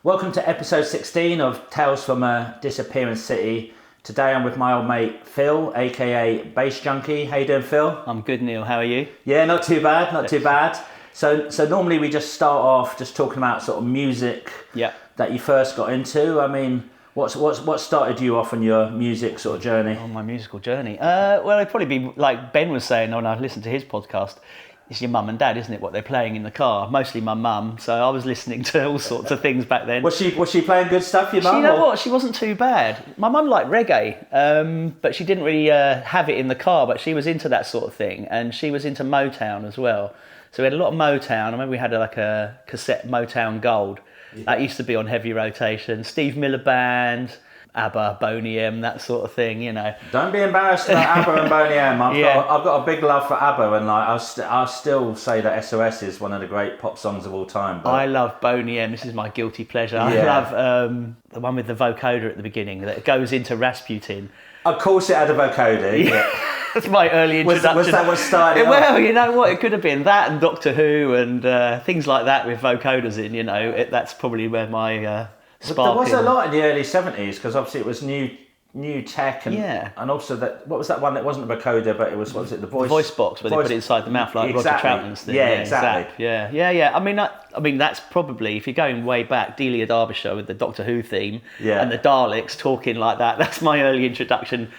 Welcome to episode 16 of Tales from a Disappearing City. Today I'm with my old mate Phil, aka Bass Junkie. How you doing, Phil? I'm good, Neil. How are you? Yeah, not too bad, not too bad. So normally we just start off just talking about sort of music that you first got into. I mean, what started you off on your music sort of journey? On my musical journey? Well, it'd probably be like Ben was saying when I listened to his podcast. It's your mum and dad, isn't it? What they're playing in the car. Mostly my mum, so I was listening to all sorts of things back then. Was she playing good stuff, your mum? You know what? She wasn't too bad. My mum liked reggae, but she didn't really have it in the car. But she was into that sort of thing, and she was into Motown as well. So we had a lot of Motown. I remember we had like a cassette Motown Gold. Yeah. That used to be on heavy rotation. Steve Miller Band, ABBA, Boney M, that sort of thing, you know. Don't be embarrassed about ABBA and Boney M. I've got a big love for ABBA, and like I'll still say that SOS is one of the great pop songs of all time. But I love Boney M. This is my guilty pleasure. Yeah. I love the one with the vocoder at the beginning that goes into Rasputin. Of course, it had a vocoder. Yeah. That's my early introduction. Was that what started? Well, you know what? It could have been that and Doctor Who and things like that with vocoders in. You know, that's probably where my spark. There was a lot in the early 70s because obviously it was new tech and also that what was that one that wasn't a vocoder but it was the voice box where they put it inside the mouth like Roger Troutman's thing. Yeah, exactly. Yeah. I mean that's probably, if you're going way back, Delia Derbyshire with the Doctor Who theme and the Daleks talking like that. That's my early introduction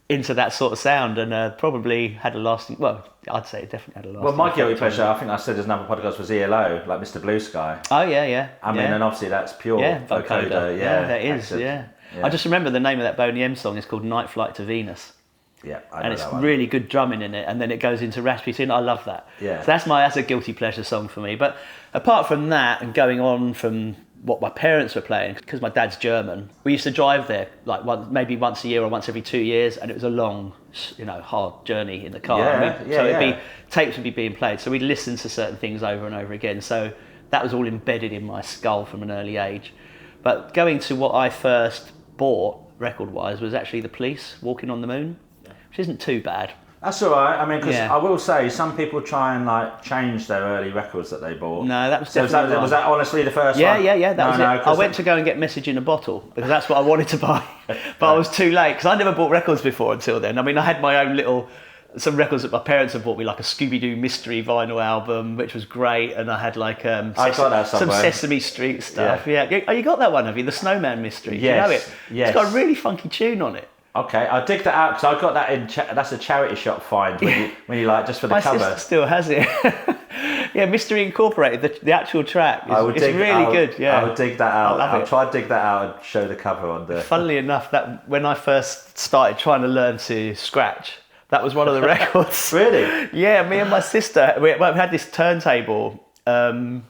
into that sort of sound, and probably had a lasting. Well, I'd say it definitely had a lasting. Well, my guilty pleasure, I think I said there's another podcast was ELO, like Mr. Blue Sky. Oh yeah. I mean, and obviously that's pure vocoder. Yeah, that is. Yeah. I just remember the name of that Boney M song is called Night Flight to Venus. Yeah, and it's really good drumming in it, and then it goes into Rasputin. I love that. Yeah. So that's a guilty pleasure song for me. But apart from that, and going on from what my parents were playing, because my dad's German, we used to drive there like maybe once a year or once every 2 years, and it was a long, hard journey in the car. Tapes would be being played, so we'd listen to certain things over and over again. So that was all embedded in my skull from an early age. But going to what I first bought record-wise was actually The Police, Walking on the Moon, which isn't too bad. That's all right. I mean, because I will say some people try and like change their early records that they bought. No, that was definitely was that honestly the first one? Yeah. That was it. I went to go and get Message in a Bottle because that's what I wanted to buy, but I was too late because I never bought records before until then. I mean, I had my own some records that my parents had bought me, like a Scooby-Doo mystery vinyl album, which was great, and I had like some Sesame Street stuff. Yeah. Oh, you got that one, have you? The Snowman Mystery. Yes. Do you know it? Yes. It's got a really funky tune on it. Okay, I'll dig that out because I got that in. That's a charity shop find when you like just for the cover. My sister still has it. Yeah, Mystery Incorporated, the actual track. It's really good. Yeah, I'll dig that out. I'll try to dig that out and show the cover on the. Funnily enough, that when I first started trying to learn to scratch, that was one of the records. Really? Yeah, me and my sister, we had this turntable. That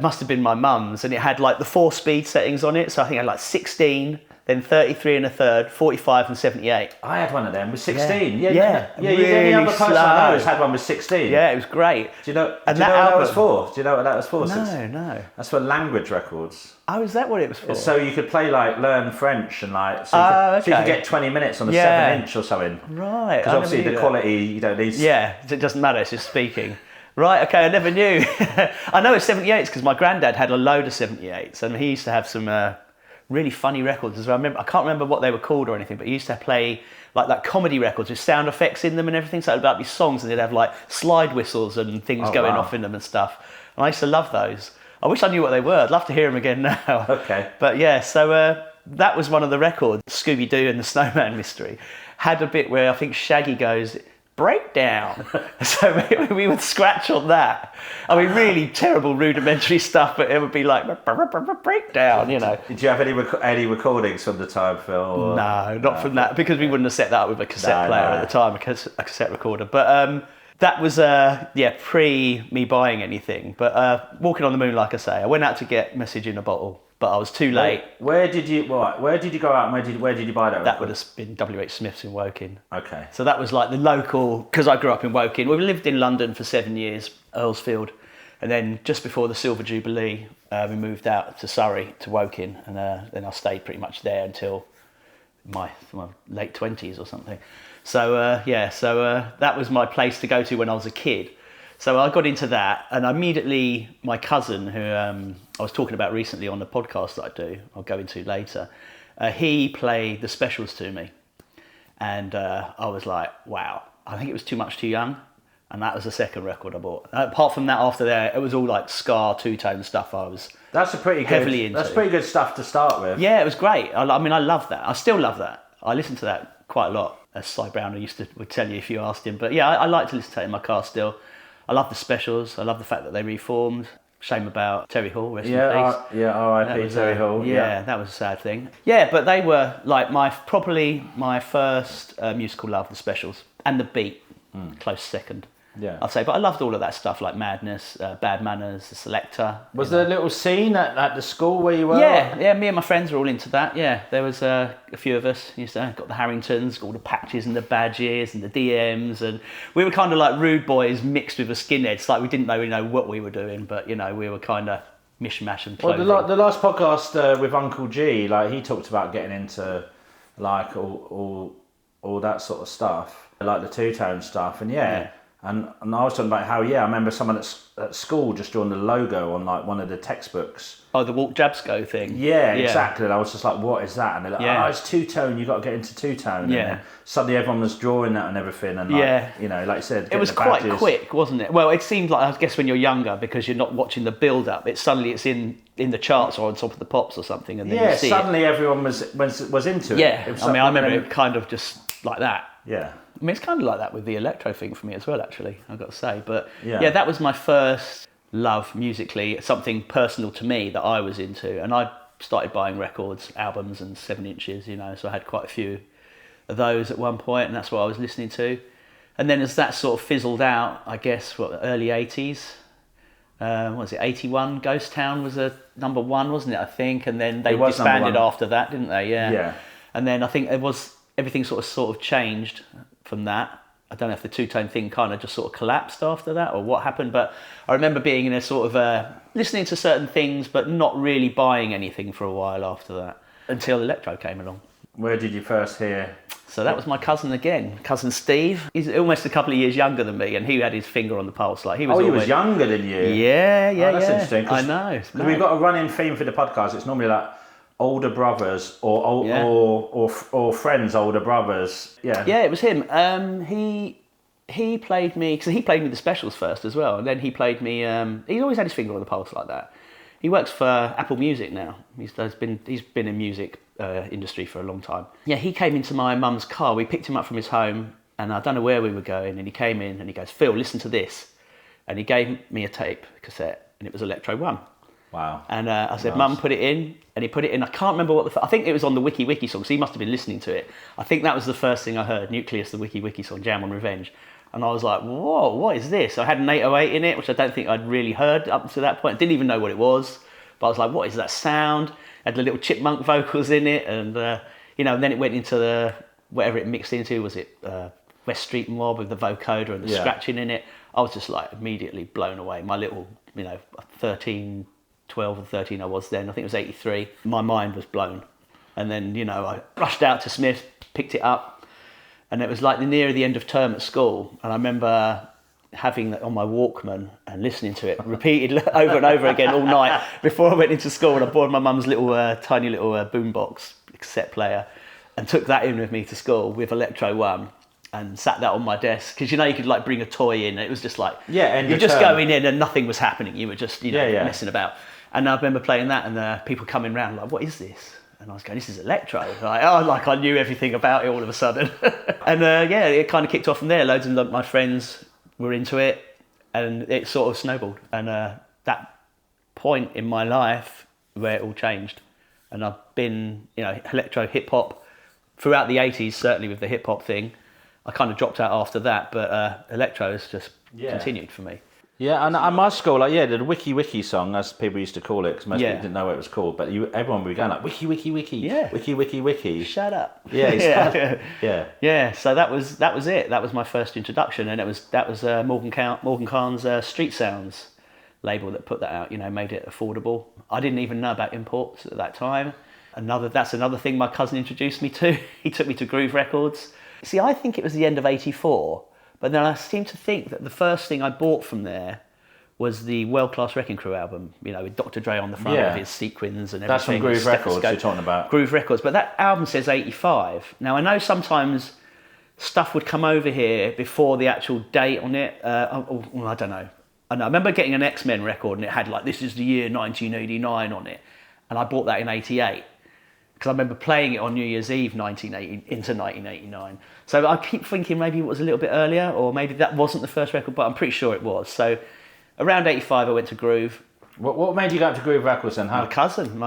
must have been my mum's, and it had like the 4-speed settings on it. So I think I had like 16. Then 33 and a third, 45 and 78. I had one of them with 16. Yeah. You're the only other person I know who's had one with 16. Yeah, it was great. Do you know what that was for? Do you know what that was for? No. That's for language records. Oh, is that what it was for? So you could play learn French and so you could get 20 minutes on a 7-inch or something. Right. Because obviously the quality you don't need. Yeah, it doesn't matter. It's just speaking. Right, okay, I never knew. I know it's 78s because my granddad had a load of 78s, and he used to have some really funny records as well. I can't remember what they were called or anything, but he used to play like that comedy records with sound effects in them and everything. So it'd be songs, and they'd have like slide whistles and things going off in them and stuff. And I used to love those. I wish I knew what they were. I'd love to hear them again now. Okay. But yeah, so that was one of the records. Scooby-Doo and the Snowman Mystery had a bit where I think Shaggy goes, breakdown. So we would scratch on that. I mean, really terrible rudimentary stuff, but it would be like breakdown, you know. Did you have any recordings from the time, Phil? Or? No, not from that, because we wouldn't have set that up with a cassette player at the time, a cassette recorder. But that was pre me buying anything. But Walking on the Moon, like I say, I went out to get Message in a Bottle, but I was too late. Where did you go out and where did you buy that? That would have been W.H. Smith's in Woking. Okay. So that was like the local, because I grew up in Woking. We lived in London for 7 years, Earlsfield, and then just before the Silver Jubilee, we moved out to Surrey, to Woking, and then I stayed pretty much there until my late 20s or something. So that was my place to go to when I was a kid. So I got into that, and immediately my cousin, who I was talking about recently on the podcast that I do, I'll go into later, he played the Specials to me. And I was like, wow, I think it was Too Much Too Young. And that was the second record I bought. Apart from that, after there, it was all like ska, two-tone stuff I was heavily into. That's pretty good stuff to start with. Yeah, it was great. I mean, I love that. I still love that. I listen to that quite a lot, as Cy Browner would tell you if you asked him. But yeah, I like to listen to it in my car still. I love the Specials. I love the fact that they reformed. Shame about Terry Hall, rest in peace. R.I.P. Terry Hall. Yeah, that was a sad thing. Yeah, but they were like probably my first musical love, the Specials, and the Beat, close second. Yeah, I'd say. But I loved all of that stuff like Madness, Bad Manners, The Selector. Was there a little scene at the school where you were? Yeah, me and my friends were all into that. Yeah, there was a few of us. Used to got the Harringtons, all the patches and the badges and the DMs, and we were kind of like rude boys mixed with the skinheads. Like we didn't really know what we were doing, but we were kind of mishmash and clothing. Well, the last podcast with Uncle G, like he talked about getting into like all that sort of stuff, like the two-tone stuff, and yeah. And I was talking about how, I remember someone at school just drawing the logo on like one of the textbooks. Oh, the Walt Jabsco thing. Yeah, exactly. And I was just like, what is that? And they're like, it's two-tone, you got to get into two-tone. Yeah. And then suddenly everyone was drawing that and everything. And like, like you said, it was quite quick, wasn't it? Well, it seemed like, I guess when you're younger, because you're not watching the build-up, it's in the charts or on top of the pops or something. And then you see suddenly everyone was into it. Yeah, I remember it kind of just like that. Yeah. I mean, it's kind of like that with the electro thing for me as well, actually, I've got to say. But yeah, that was my first love musically, something personal to me that I was into. And I started buying records, albums and 7 inches, so I had quite a few of those at one point, and that's what I was listening to. And then as that sort of fizzled out, I guess, early 80s, what was it, 81, Ghost Town was a number one, wasn't it, I think? And then they disbanded after that, didn't they? Yeah. And then I think everything sort of changed from that. I don't know if the two-tone thing kind of just sort of collapsed after that or what happened, but I remember being in a sort of listening to certain things but not really buying anything for a while after that until Electro came along. Where did you first hear? So that was my cousin again, cousin Steve. He's almost a couple of years younger than me, and he had his finger on the pulse. Like he was. He was younger than you. Yeah. That's interesting. I know. We've got a running theme for the podcast. It's normally like older brothers or friends, older brothers. Yeah, it was him. He played me because he played me the Specials first as well, and then he played me. He's always had his finger on the pulse like that. He works for Apple Music now. He's been in music industry for a long time. Yeah, he came into my mum's car. We picked him up from his home, and I don't know where we were going. And he came in and he goes, "Phil, listen to this," and he gave me a tape cassette, and it was Electro 1. Wow. And I said, Mum, put it in. And he put it in. I can't remember I think it was on the Wiki Wiki song, so he must have been listening to it. I think that was the first thing I heard, Nucleus, the Wiki Wiki song, Jam on Revenge. And I was like, whoa, what is this? I had an 808 in it, which I don't think I'd really heard up to that point. I didn't even know what it was. But I was like, what is that sound? Had the little chipmunk vocals in it. And, and then it went into whatever it mixed into. Was it West Street Mob with the vocoder and the scratching in it? I was just like immediately blown away. My little, 12 or 13 I was then, I think it was 83. My mind was blown. And then, I rushed out to Smith, picked it up, and it was like near the end of term at school. And I remember having that on my Walkman and listening to it repeated over and over again all night before I went into school. And I borrowed my mum's little tiny little boombox cassette player and took that in with me to school with Electro 1. And sat that on my desk because you could like bring a toy in. It was just like you're just going in and nothing was happening. You were just messing about. And I remember playing that and people coming around like, what is this? And I was going, this is Electro. Like I knew everything about it all of a sudden. And it kind of kicked off from there. Loads of my friends were into it and it sort of snowballed. And that point in my life where it all changed. And I've been, electro hip hop throughout the 80s, certainly with the hip hop thing. I kind of dropped out after that, but Electro has just continued for me. Yeah, and at my school, the Wiki Wiki song, as people used to call it, because most people didn't know what it was called, but everyone would be going like, Wiki Wiki Wiki, Wiki Wiki Wiki. Shut up. Yeah, yeah. So that was it. That was my first introduction, and that was Morgan Kahn's Street Sounds label that put that out. Made it affordable. I didn't even know about imports at that time. That's another thing my cousin introduced me to. He took me to Groove Records. See, I think it was the end of '84, but then I seem to think that the first thing I bought from there was the World Class Wrecking Crew album, with Dr. Dre on the front with his sequins and everything. That's from Groove Records you're talking about. Groove Records, but that album says 85. Now, I know sometimes stuff would come over here before the actual date on it. I don't know. I remember getting an X-Men record and it had this is the year 1989 on it. And I bought that in 88. Because I remember playing it on New Year's Eve into 1989. So I keep thinking maybe it was a little bit earlier, or maybe that wasn't the first record, but I'm pretty sure it was. So around 85 I went to Groove. What made you go up to Groove Records then? My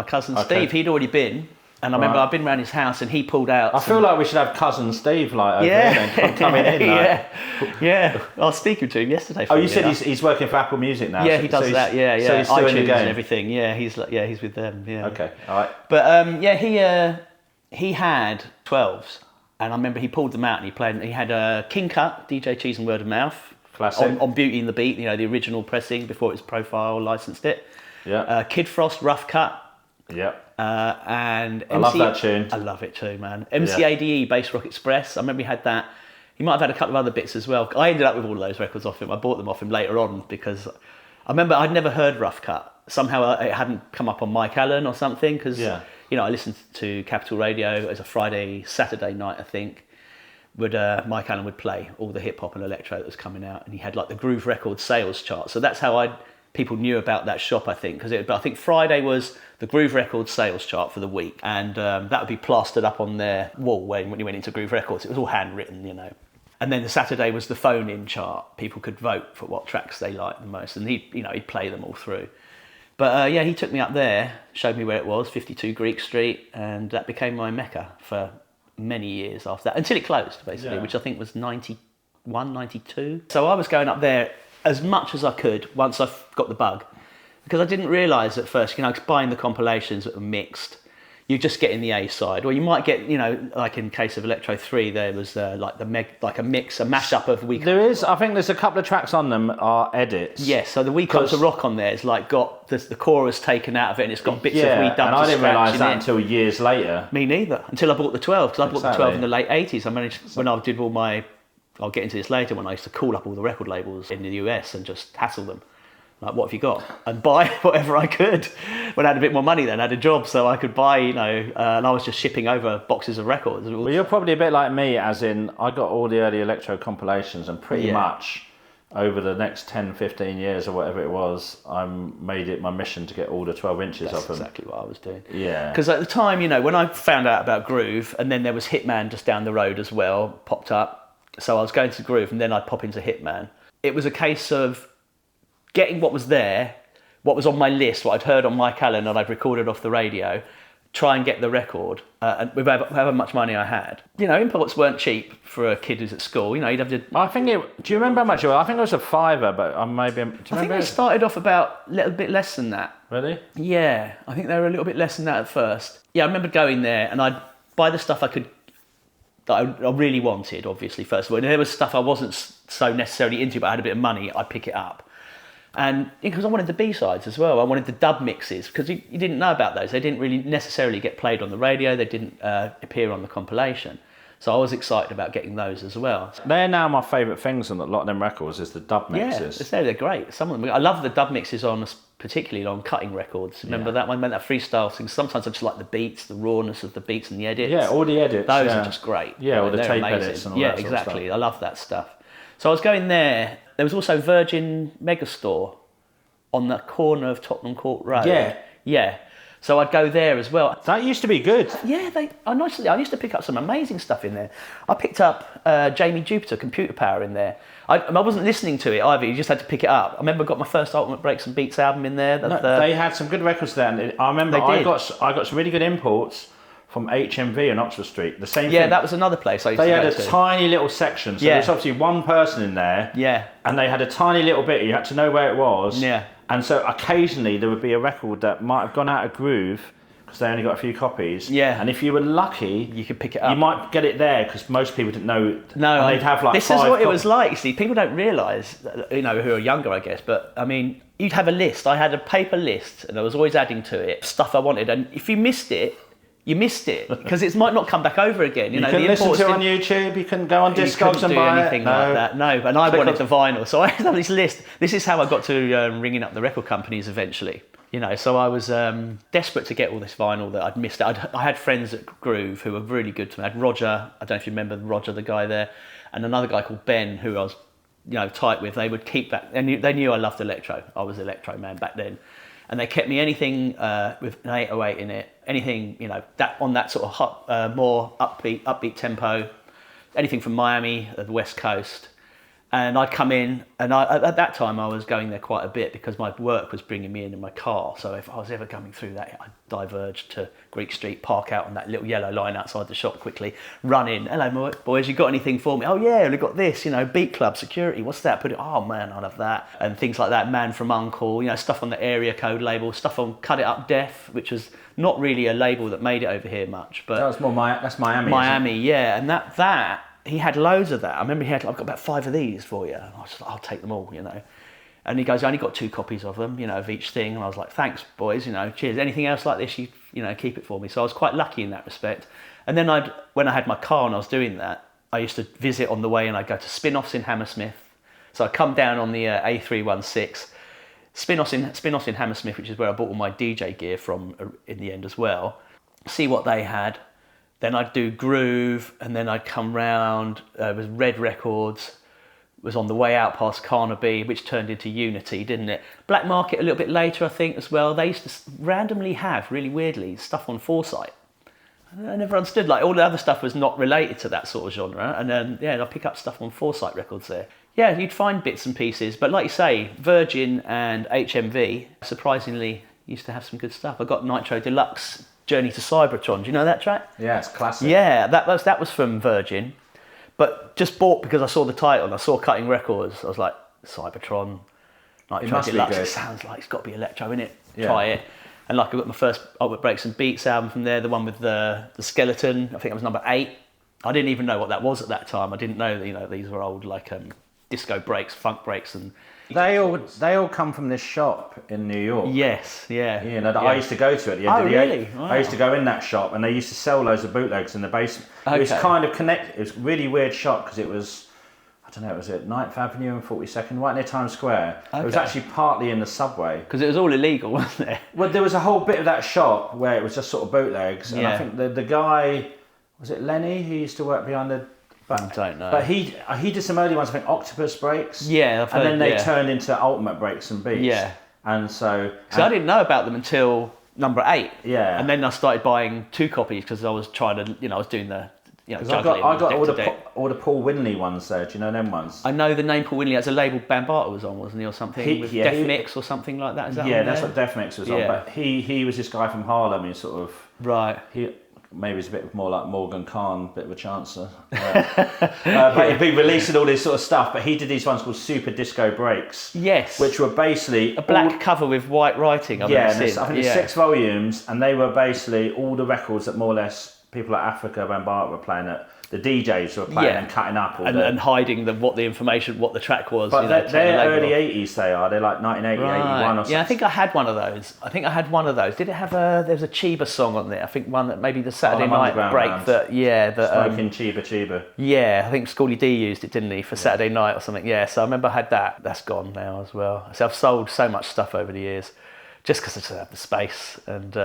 cousin Steve, he'd already been. And I remember I'd been around his house and he pulled out. I feel like we should have cousin Steve over here then coming in. Yeah. I was speaking to him yesterday. You said he's working for Apple Music now. Yeah, he does that. Yeah. So he's still in the game and everything. Yeah, he's with them. Yeah. Okay, all right. But he had 12s, and I remember he pulled them out and he played. He had King Cut, DJ Cheese and Word of Mouth, classic on Beauty and the Beat. The original pressing before its Profile licensed it. Yeah. Kid Frost, Rough Cut. Yeah. And I love that tune. I love it too, man. MCADE, Bass Rock Express. I remember he had that. He might have had a couple of other bits as well. I ended up with all of those records off him. I bought them off him later on because I remember I'd never heard Rough Cut. Somehow it hadn't come up on Mike Allen or something because I listened to Capital Radio. It was a Friday, Saturday night, I think. Mike Allen would play all the hip hop and electro that was coming out, and he had the Groove Records sales chart. So that's how people knew about that shop, I think, because I think Friday was the Groove Records sales chart for the week, and that would be plastered up on their wall when you went into Groove Records. It was all handwritten, And then the Saturday was the phone-in chart. People could vote for what tracks they liked the most, and he'd play them all through. But he took me up there, showed me where it was, 52 Greek Street, and that became my mecca for many years after that, until it closed, basically, which I think was 91, 92. So I was going up there as much as I could once I got the bug, because I didn't realise at first, buying the compilations that were mixed, you just get in the A side, or you might get, like in case of Electro 3, there was a mashup of We. I think there's a couple of tracks on them are edits. Yes, so the We Come to Rock on there is got the chorus taken out of it, and it's got bits of We Dub. And I didn't realise that until years later. Me neither, until I bought the 12, because I bought the 12 in the late 80s. I managed, when I did all my, I'll get into this later, when I used to call up all the record labels in the US and just hassle them. What have you got? And buy whatever I could. When I had a bit more money then, I had a job, so I could buy, and I was just shipping over boxes of records. Well, you're probably a bit like me, as in, I got all the early electro compilations, and pretty much over the next 10, 15 years or whatever it was, I made it my mission to get all the 12 inches of them. That's exactly what I was doing. Yeah. Because at the time, when I found out about Groove, and then there was Hitman just down the road as well, popped up. So I was going to Groove, and then I'd pop into Hitman. It was a case of getting what was there, what was on my list, what I'd heard on Mike Allen and I'd recorded off the radio, try and get the record, and with however much money I had. Imports weren't cheap for a kid who's at school. You'd have to. Do you remember how much it was? I think it was a $5, but I maybe. I think they started off about a little bit less than that. Really? Yeah, I think they were a little bit less than that at first. Yeah, I remember going there and I'd buy the stuff that I really wanted, obviously, first of all. And there was stuff I wasn't so necessarily into, but I had a bit of money, I'd pick it up. And because I wanted the B-sides as well, I wanted the dub mixes, because you didn't know about those. They didn't really necessarily get played on the radio, they didn't appear on the compilation. So I was excited about getting those as well. They're now my favourite things on a lot of them records, is the dub mixes. Yeah, they're great. Some of them, I love the dub mixes particularly on Cutting Records. Remember that one, that freestyle thing? Sometimes I just like the beats, the rawness of the beats and the edits. Yeah, all the edits. Those are just great. Yeah, or the tape amazing. edits and all that sort of exactly. stuff. I love that stuff. So I was going there. There was also Virgin Megastore on the corner of Tottenham Court Road. Yeah. So I'd go there as well. That used to be good. Yeah, I used to pick up some amazing stuff in there. I picked up Jamie Jupiter, Computer Power in there. I wasn't listening to it either, you just had to pick it up. I remember I got my first Ultimate Breaks and Beats album in there. They had some good records there. And I remember I got some really good imports from HMV on Oxford Street. The same thing. Yeah, that was another place I used to go to. They had a tiny little section, so there was obviously one person in there. Yeah. And they had a tiny little bit, you had to know where it was. Yeah. And so occasionally there would be a record that might have gone out of Groove, because they only got a few copies. Yeah. And if you were lucky, you could pick it up. You might get it there, because most people didn't know. No. And they'd have like this is what it was like. See, people don't realise, who are younger, I guess, but I mean, you'd have a list. I had a paper list, and I was always adding to it stuff I wanted. And if you missed it, you missed it because it might not come back over again. You know, can the listen imports to it on YouTube. You can go on Discogs and do buy anything it. like that. No, and I wanted the vinyl, so I had this list. This is how I got to ringing up the record companies eventually. You know, so I was desperate to get all this vinyl that I'd missed. I had friends at Groove who were really good to me. I had Roger. I don't know if you remember Roger, the guy there, and another guy called Ben, who I was, tight with. They would keep that. They knew I loved Electro. I was Electro man back then. And they kept me anything with an 808 in it, anything, that on that sort of hot, more upbeat tempo, anything from Miami, the West Coast. And I'd come in, and at that time I was going there quite a bit because my work was bringing me in my car. So if I was ever coming through that, I'd diverge to Greek Street, park out on that little yellow line outside the shop quickly, run in. Hello, boys, you got anything for me? Oh yeah, we've got this, Beat Club, security, what's that? Put it, oh man, I love that. And things like that, Man from Uncle, stuff on the Area Code label, stuff on Cut It Up Def, which was not really a label that made it over here much. But that's Miami. Miami, yeah, and that. He had loads of that. I remember I've got about 5 of these for you. And I was like, I'll take them all, And he goes, I only got 2 copies of them, of each thing. And I was like, thanks, boys, cheers. Anything else like this, you keep it for me. So I was quite lucky in that respect. And then when I had my car and I was doing that, I used to visit on the way and I'd go to Spin-Offs in Hammersmith. So I'd come down on the A316, Spin-Offs in Hammersmith, which is where I bought all my DJ gear from in the end as well, see what they had. Then I'd do Groove, and then I'd come round. It was Red Records, was on the way out past Carnaby, which turned into Unity, didn't it? Black Market a little bit later, I think, as well. They used to randomly have, really weirdly, stuff on Foresight. I never understood, all the other stuff was not related to that sort of genre. And then, I'd pick up stuff on Foresight Records there. Yeah, you'd find bits and pieces. But like you say, Virgin and HMV, surprisingly, used to have some good stuff. I got Nitro Deluxe, Journey to Cybertron. Do you know that track? Yeah, it's classic. Yeah, that was from Virgin, but just bought because I saw the title and I saw Cutting Records. I was like, Cybertron, Nitro Deluxe. It sounds like it's got to be Electro in it. Yeah. Try it. And I got my first Ultimate Breaks and Beats album from there, the one with the skeleton. I think it was number 8. I didn't even know what that was at that time. I didn't know these were old disco breaks, funk breaks, and they all come from this shop in New York. Yes, yeah. I used to go to at the end of the really? day. Wow. I used to go in that shop, and they used to sell loads of bootlegs in the basement. Okay. It was kind of connected. It was a really weird shop because it was, I don't know, was it 9th Avenue and 42nd, right near Times Square. Okay. It was actually partly in the subway. Because it was all illegal, wasn't it? Well, there was a whole bit of that shop where it was just sort of bootlegs, and I think the guy, was it Lenny, who used to work behind the... I don't know. But he did some early ones, I think Octopus Breaks. Yeah, I've heard, and then they turned into Ultimate Breaks and Beats. Yeah. And so... I didn't know about them until number 8. Yeah. And then I started buying 2 copies because I was trying to, I was doing the, juggling. I got all the Paul Winley ones there. Do you know them ones? I know the name Paul Winley as a label Bambata was on, wasn't he, or something? With Def Mix or something like that. Is that that's what Def Mix was on. But he was this guy from Harlem. He sort of... Right. Maybe he's a bit more like Morgan Khan, bit of a chancer. But he'd be releasing all this sort of stuff. But he did these ones called Super Disco Breaks. Yes. Which were basically... a black cover with white writing. I think it's 6 volumes. And they were basically all the records that more or less people like Africa Bambaataa were playing at. The DJs were playing and cutting up and hiding what the track was. But they're early 80s they are. They're like 1980, 81 or something. Yeah, I think I had one of those. Did it have there's a Chiba song on there? I think one that maybe the Saturday night break band. Smoking Chiba. Yeah, I think Schoolie D used it, didn't he, for Saturday night or something. Yeah, so I remember I had that. That's gone now as well. So I've sold so much stuff over the years just because I just have the space and...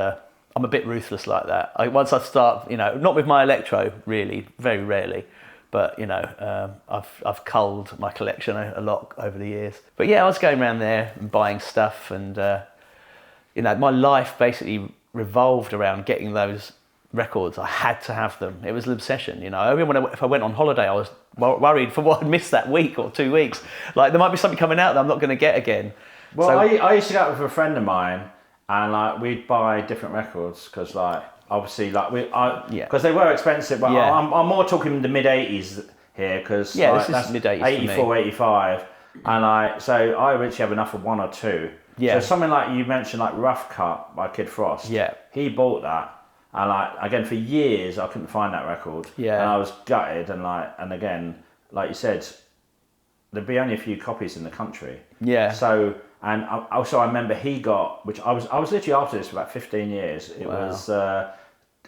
I'm a bit ruthless like that. Once I start, not with my Electro, really, very rarely, but I've culled my collection a lot over the years. But yeah, I was going around there and buying stuff, and my life basically revolved around getting those records. I had to have them. It was an obsession. If I went on holiday, I was worried for what I'd missed that week or 2 weeks. Like there might be something coming out that I'm not going to get again. Well, I used to go out with a friend of mine. And we'd buy different records because obviously because they were expensive. But I'm more talking the mid 80s here because this is mid 80s 84, 85, and so I actually have enough of 1 or 2. Yeah. So something like you mentioned, like Rough Cut by Kid Frost. Yeah. He bought that, and again for years I couldn't find that record. Yeah. And I was gutted, and again, like you said, there'd be only a few copies in the country. Yeah. So. And also, I remember he got, which I was literally after this for about 15 years. It was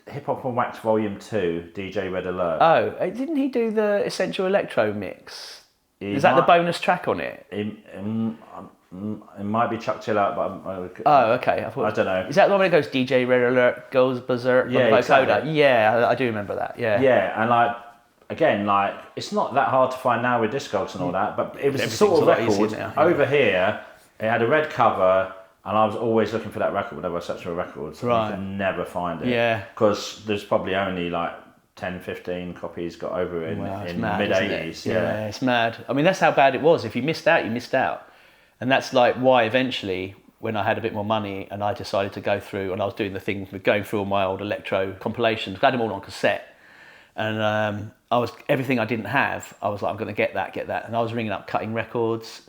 Hip Hop on Wax Volume 2, DJ Red Alert. Oh, didn't he do the Essential Electro mix? Is that the bonus track on it? It might be Chuck Chill Out, but Oh, okay. I don't know. Is that the one that goes DJ Red Alert goes berserk? Yeah, exactly. Yeah, I do remember that. Yeah. Yeah, and like again, like it's not that hard to find now with Discogs and all that, but it was the sort of record over here. It had a red cover, and I was always looking for that record whenever I searched for a record. So I could never find it. Yeah. Because there's probably only like 10, 15 copies got over it in mid-80s. Yeah, it's mad. I mean, that's how bad it was. If you missed out, you missed out. And that's like why eventually, when I had a bit more money and I decided to go through, and I was doing the thing with going through all my old Electro compilations, I had them all on cassette. And everything I didn't have, I was like, I'm going to get that. And I was ringing up Cutting Records,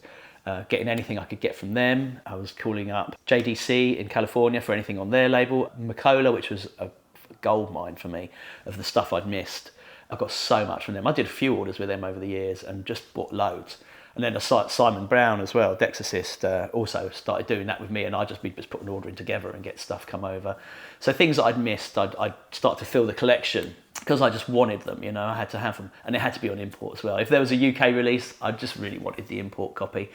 getting anything I could get from them. I was calling up JDC in California for anything on their label, Macola, which was a gold mine for me of the stuff I'd missed. I got so much from them. I did a few orders with them over the years and just bought loads. And then Simon Brown as well, Dexasist, also started doing that with me, and we'd just put an order in together and get stuff come over. So things that I'd missed, I'd start to fill the collection because I just wanted them, you know, I had to have them. And it had to be on import as well. If there was a UK release, I just really wanted the import copy.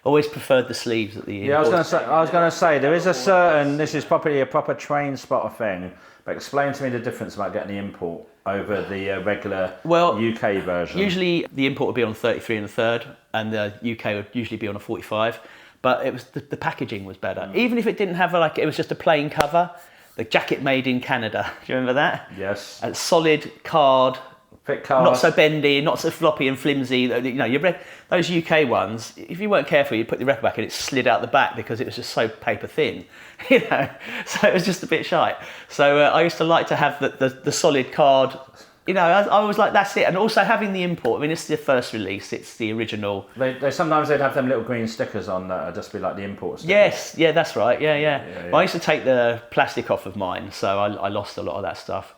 Always preferred the sleeves at the import. Yeah, I was going to say, there is a certain, this is probably a proper train spotter thing, but explain to me the difference about getting the import over the regular UK version. Usually the import would be on 33 and a third, and the UK would usually be on a 45. But it was the packaging was better. Even if it didn't have it was just a plain cover. The jacket made in Canada. Do you remember that? Yes. A solid card. Thick card. Not so bendy, not so floppy and flimsy. You know, those UK ones, if you weren't careful, you'd put the record back and it slid out the back because it was just so paper thin. You know, so it was just a bit shite. So I used to like to have the solid card. You know, I was like, that's it. And also having the import. I mean, it's the first release. It's the original. They sometimes they'd have them little green stickers on that would just be like the import stickers. Yes, yeah, that's right. Yeah. Well, I used to take the plastic off of mine, so I lost a lot of that stuff.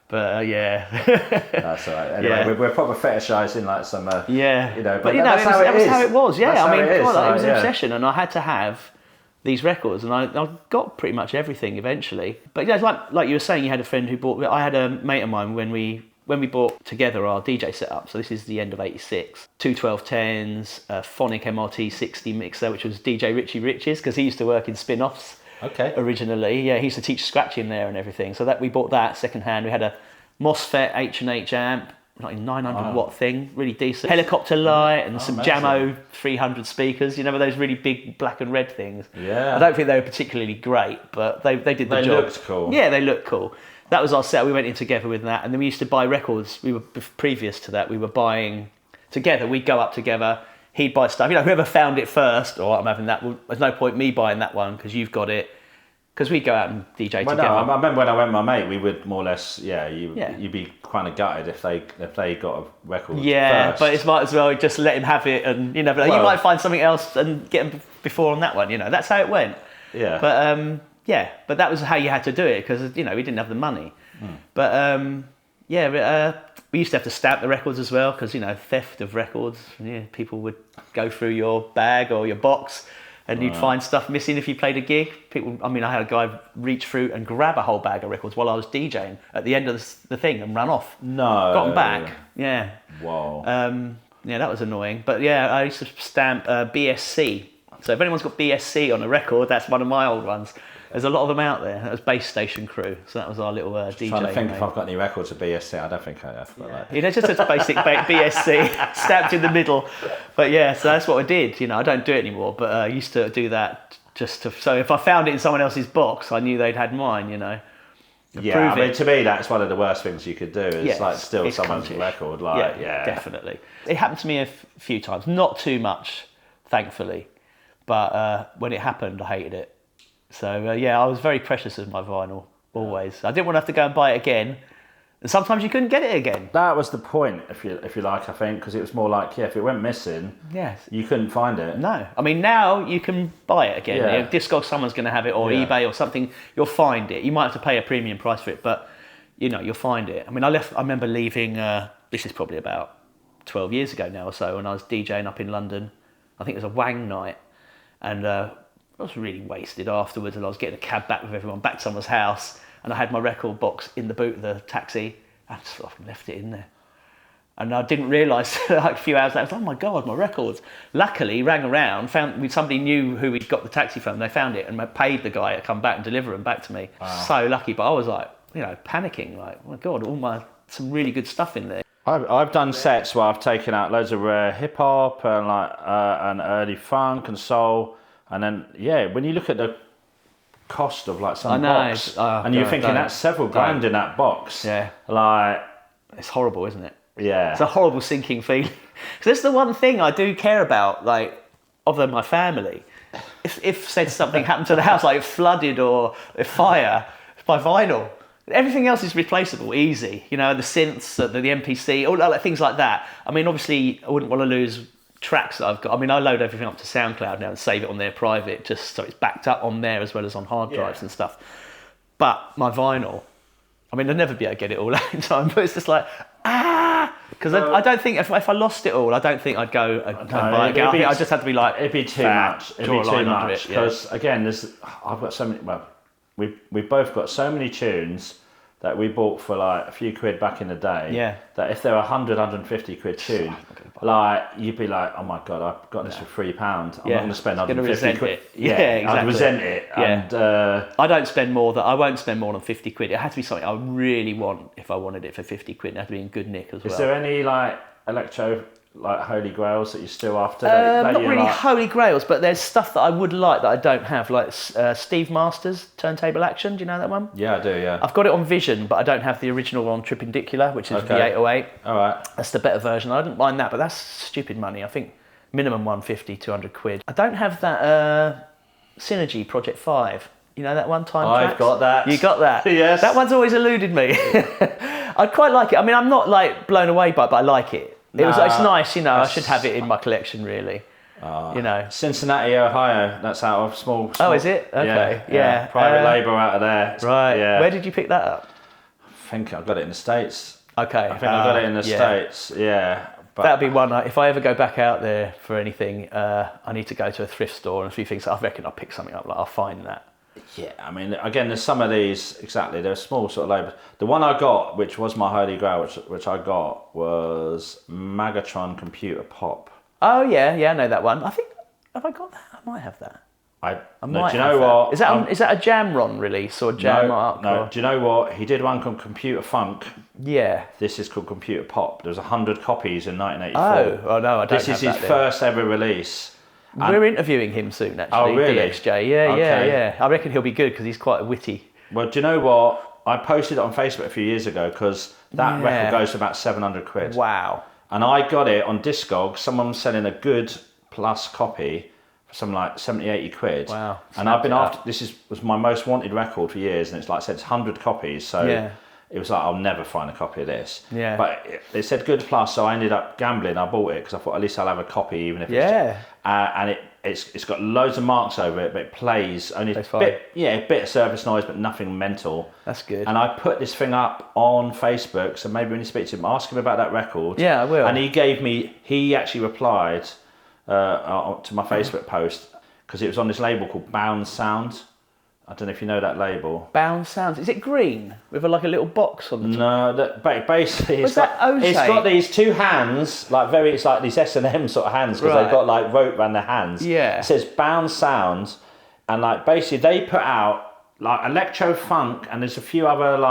But yeah. That's all right. Anyway, we're probably fetishising like some, you know, but that's how that was how it was. Yeah, I mean, it was an obsession, and I had to have these records, and I got pretty much everything eventually. But yeah, like you were saying, you had a friend who bought. I had a mate of mine when we bought together our DJ setup. So this is the end of '86. 21210s, a Phonic MRT 60 mixer, which was DJ Richie Rich's, because he used to work in spin-offs. Okay. Originally, yeah, he used to teach scratching there and everything. So that we bought that second hand. We had a MOSFET H&H amp, like a 900 watt thing, really decent. Helicopter light and some amazing. Jamo 300 speakers. You know, those really big black and red things. Yeah. I don't think they were particularly great, but they did the job. They looked cool. Yeah, they looked cool. That was our set. We went in together with that, and then we used to buy records. We were previous to that. We were buying together. We'd go up together. He'd buy stuff. You know, whoever found it first, or I'm having that. Well, there's no point me buying that one because you've got it. Because we'd go out and DJ together. No, I remember when I went with my mate, we would more or less, you'd be kind of gutted if they got a record first. But it's might as well just let him have it, and you know, you might find something else and get him before on that one. You know, that's how it went. Yeah. But but that was how you had to do it because you know we didn't have the money. But we used to have to stamp the records as well because you know theft of records. Yeah, people would go through your bag or your box. And you'd find stuff missing if you played a gig. I had a guy reach through and grab a whole bag of records while I was DJing at the end of the thing and run off. No. Got them back. Yeah. Wow. Yeah, that was annoying. But yeah, I used to stamp BSC. So if anyone's got BSC on a record, that's one of my old ones. There's a lot of them out there. That was Base Station Crew. So that was our little DJ. Trying to think if I've got any records of BSC. I don't think I have. But You know, just a basic BSC stamped in the middle. But yeah, so that's what I did. You know, I don't do it anymore, but I used to do that so if I found it in someone else's box, I knew they'd had mine. You know. Yeah, I mean, to me, that's one of the worst things you could do. Is like steal someone's record. Like, yeah, definitely. It happened to me a few times. Not too much, thankfully, but when it happened, I hated it. So I was very precious of my vinyl, always. I didn't want to have to go and buy it again. And sometimes you couldn't get it again. That was the point, if you like, I think, because it was more like, if it went missing, you couldn't find it. No. I mean, now you can buy it again. Yeah. If Discogs, someone's going to have it, or eBay or something, you'll find it. You might have to pay a premium price for it, but, you know, you'll find it. I mean, I remember leaving, this is probably about 12 years ago now or so, when I was DJing up in London. I think it was a Wang night. And I was really wasted afterwards, and I was getting a cab back with everyone back to someone's house. and I had my record box in the boot of the taxi. I just fucking left it in there. And I didn't realise, like a few hours later, I was like, oh my God, my records. Luckily, rang around, somebody knew who we'd got the taxi from, they found it and paid the guy to come back and deliver them back to me. Wow. So lucky, but I was like, panicking, like, oh my God, some really good stuff in there. I've done sets where I've taken out loads of rare hip hop and and early funk and soul, and then when you look at the cost of like some box, and you're thinking that's several grand in that box. Yeah, like it's horrible, isn't it? Yeah, it's a horrible sinking feeling. Because that's the one thing I do care about, like of my family. If said something happened to the house, like it flooded or a fire, my vinyl. Everything else is replaceable, easy. The synths, the MPC, all like things like that. I mean, obviously, I wouldn't want to lose tracks that I've got. I mean, I load everything up to SoundCloud now and save it on there private, just so it's backed up on there as well as on hard drives and stuff. But my vinyl, I mean, I'd never be able to get it all out in time. But it's just like because I don't think if I lost it all, I don't think I'd go and buy it. I think I just had to be like, it'd be too much. It'd be too much because again, I've got so many. Well, we've both got so many tunes that we bought for like a few quid back in the day. Yeah. That if they're 100, 150 quid tune, like you'd be like, oh my God, I've got this for £3. I'm not going to spend 150 quid. Yeah, exactly. I'd resent it. Yeah. And I won't spend more than 50 quid. It had to be something I really want. If I wanted it for 50 quid, it had to be in good nick as well. Is there any like electro like holy grails that you're still after? Not really holy grails, but there's stuff that I would like that I don't have, like Steve Masters Turntable Action. Do you know that one? Yeah, I do. Yeah, I've got it on Vision, but I don't have the original on Tripendicular, which is the 808. All right, that's the better version. I didn't mind that, but that's stupid money. I think minimum 150, 200 quid. I don't have that Synergy Project 5. You know that one time? I've got that. You got that? Yes. That one's always eluded me. I'd quite like it. I mean, I'm not like blown away by it, but I like it. It's nice, I should have it in my collection, really. Cincinnati, Ohio. That's out of small. Oh, is it? Okay, yeah. Private label out of there. Right. Yeah. Where did you pick that up? I think I got it in the States. Okay. I think I got it in the States. Yeah. But that'd be one. If I ever go back out there for anything, I need to go to a thrift store and a few things. I reckon I'll pick something up. Like I'll find that. Yeah, I mean, again, there's some of these, exactly, they're small sort of labels. The one I got, which was my holy grail, which I got, was Magatron Computer Pop. Oh, yeah, I know that one. I think, have I got that? I might have that. I might. Do you know what? Is that a Jamron release or Jamrock? No, do you know what? He did one called Computer Funk. Yeah. This is called Computer Pop. There was 100 copies in 1984. Oh no, I don't This is his first ever release. We're interviewing him soon, actually. Oh, really? DXJ, yeah. I reckon he'll be good because he's quite witty. Well, do you know what? I posted it on Facebook a few years ago because that record goes for about 700 quid. Wow. And I got it on Discogs. Someone was selling a good plus copy for something like 70, 80 quid. Wow. And I've been after, was my most wanted record for years. And it's like I said, it's 100 copies. So it was like, I'll never find a copy of this. Yeah. But it said good plus, so I ended up gambling. I bought it because I thought at least I'll have a copy, even if it's... and it's got loads of marks over it, but it plays only a bit of surface noise, but nothing mental. That's good. And I put this thing up on Facebook, so maybe when you speak to him, ask him about that record. Yeah, I will. And he actually replied to my Facebook post because it was on this label called Bound Sound. I don't know if you know that label. Bound Sounds. Is it green with a little box on the top? No, basically it's got these two hands, it's like these S&M sort of hands because they've got like rope around their hands. Yeah. It says Bound Sounds, and basically they put out like electro funk, and there's a few other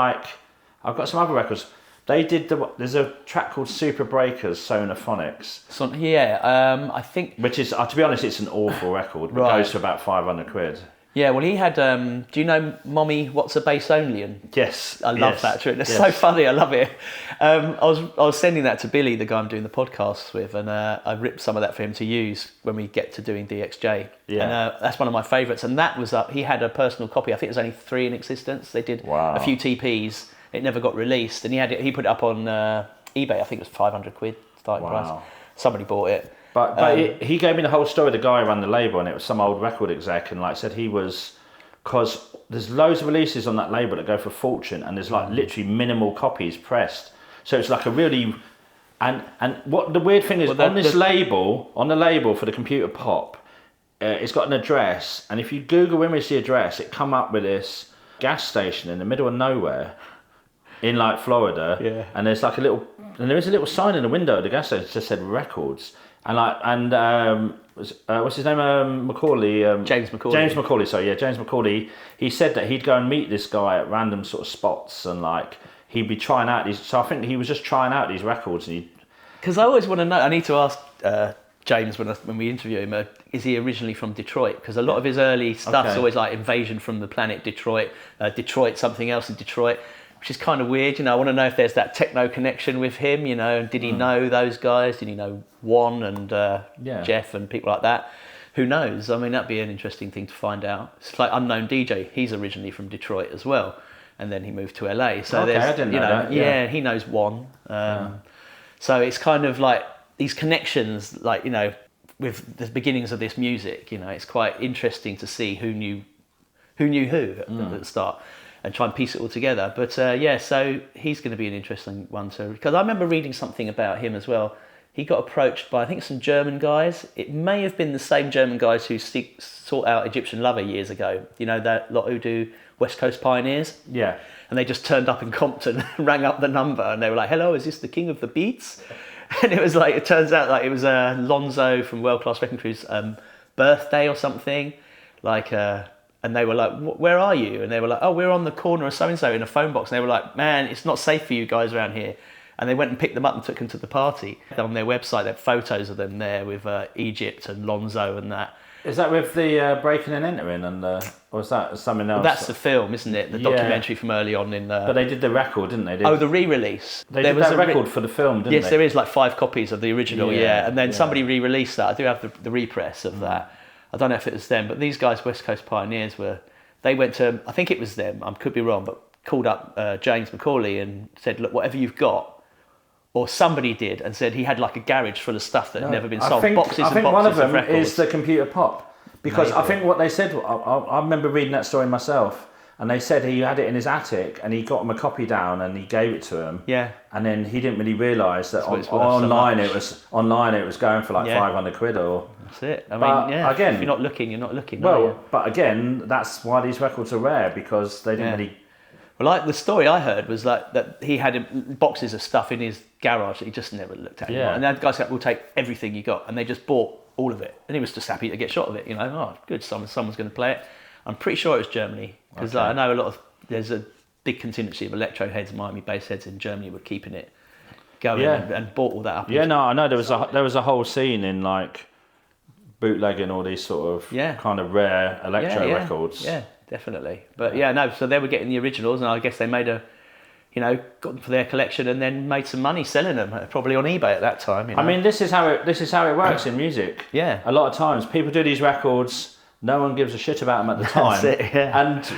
I've got some other records. They did there's a track called Super Breakers Sonophonics. I think. Which is, to be honest, it's an awful record. It goes for about 500 quid. Yeah, well, he had. Do you know Mommy? What's a Bass Onlyan? Yes, I love that tune. It's so funny. I love it. I was sending that to Billy, the guy I'm doing the podcast with, and I ripped some of that for him to use when we get to doing DXJ. Yeah, and that's one of my favourites. And that was up. He had a personal copy. I think there's only 3 in existence. They did a few TPs. It never got released, and he put it up on eBay. I think it was 500 quid starting price. Somebody bought it. But he gave me the whole story. The guy who ran the label, and it was some old record exec, and said he was, because there's loads of releases on that label that go for a fortune, and there's literally minimal copies pressed. So it's like a really, and what the weird thing is, on the label for the Computer Pop, it's got an address, and if you Google image the address, it come up with this gas station in the middle of nowhere in like Florida. Yeah. And there is a little sign in the window of the gas station that just said records. What's his name? Macaulay. James Macaulay. James Macaulay. Sorry, yeah, James Macaulay. He said that he'd go and meet this guy at random sort of spots, and like he'd be trying out these. So I think he was just trying out these records, and because I always want to know. I need to ask James when we interview him. Is he originally from Detroit? Because a lot of his early stuff's always like Invasion from the Planet Detroit, Detroit something else in Detroit, which is kind of weird. You know, I want to know if there's that techno connection with him. You know, and did he know those guys? Did he know Juan and Jeff and people like that? Who knows? I mean, that'd be an interesting thing to find out. It's like Unknown DJ. He's originally from Detroit as well, and then he moved to LA. So okay, I didn't know that. Yeah, he knows Juan. So it's kind of like these connections, like, you know, with the beginnings of this music. You know, it's quite interesting to see who knew who at the start, and try and piece it all together. But so he's going to be an interesting one to, because I remember reading something about him as well. He got approached by, I think, some German guys. It may have been the same German guys who sought out Egyptian Lover years ago. You know, that lot who do West Coast Pioneers? Yeah. And they just turned up in Compton, rang up the number, and they were like, "Hello, is this the King of the Beats?" And it was like, it turns out like it was Lonzo from World Class Wrecking Crew's birthday or something. Like, and they were like, "Where are you?" And they were like, "Oh, we're on the corner of so-and-so in a phone box." And they were like, "Man, it's not safe for you guys around here." And they went and picked them up and took them to the party. On their website, they have photos of them there with Egypt and Lonzo and that. Is that with the breaking and entering, or is that something else? Well, that's the film, isn't it? The documentary from early on in. But they did the record, didn't they? The re-release. They did that record for the film, didn't they? Yes, there is like 5 copies of the original, and then somebody re-released that. I do have the repress of that. I don't know if it was them, but these guys, West Coast Pioneers, they went to, I think it was them, I could be wrong, but called up James Macaulay and said, "Look, whatever you've got," or somebody did, and said he had like a garage full of stuff that had never been sold. Boxes and boxes one of them records. is the Computer Pop, because maybe. I think what they said, I remember reading that story myself, and they said he had it in his attic, and he got him a copy down, and he gave it to him. Yeah. And then he didn't really realise that online it was going for like 500 quid or. That's it. I mean, again, if you're not looking, you're not looking. Well, but again, that's why these records are rare, because they didn't really. Well, like the story I heard was like that he had boxes of stuff in his garage that he just never looked at. Yeah. And the guys said, "We'll take everything you got," and they just bought all of it. And he was just happy to get shot of it. You know, oh, good, someone's going to play it. I'm pretty sure it was Germany, because I know there's a big contingency of electro heads, Miami bass heads in Germany were keeping it going and bought all that up. Yeah, no, I know there was a whole scene in like bootlegging all these sort of kind of rare electro records. Yeah, definitely. But so they were getting the originals, and I guess they made got them for their collection, and then made some money selling them, probably on eBay at that time. You know? I mean, this is how it works in music. Yeah. A lot of times people do these records, no one gives a shit about them at the time. That's it, yeah. And,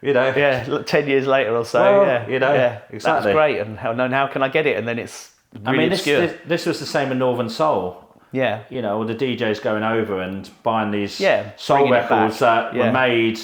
you know. Yeah, 10 years later or so, you know, exactly. That's great, and how can I get it? And then it's really obscure. This was the same in Northern Soul. Yeah. You know, all the DJs going over and buying these soul bringing records that were made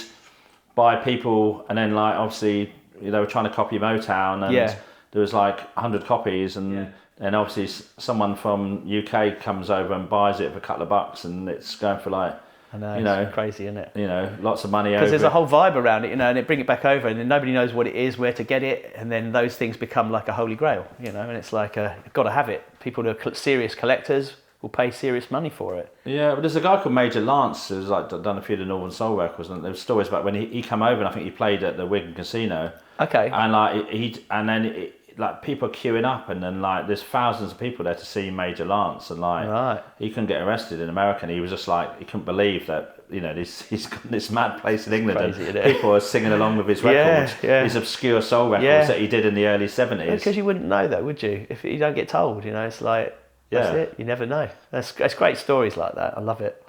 by people, and then like obviously they were trying to copy Motown, and there was like 100 copies, and obviously someone from UK comes over and buys it for a couple of bucks, and it's going for like, I know, it's crazy, isn't it? You know, lots of money over. Because there's a whole vibe around it, you know, and they bring it back over, and then nobody knows what it is, where to get it, and then those things become like a holy grail, you know, and it's like you've got to have it. People who are serious collectors will pay serious money for it. Yeah, but there's a guy called Major Lance who's like done a few of the Northern Soul records, and there's stories about when he came over, and I think he played at the Wigan Casino. Okay. And like like people are queuing up, and then like there's thousands of people there to see Major Lance, and like he couldn't get arrested in America, and he was just like, he couldn't believe that, you know, he's got this mad place in England, crazy, and people are singing along with his records, his obscure soul records that he did in the early 70s. Because you wouldn't know that, would you? If you don't get told, you know, it's like, that's it, you never know. That's great stories like that, I love it.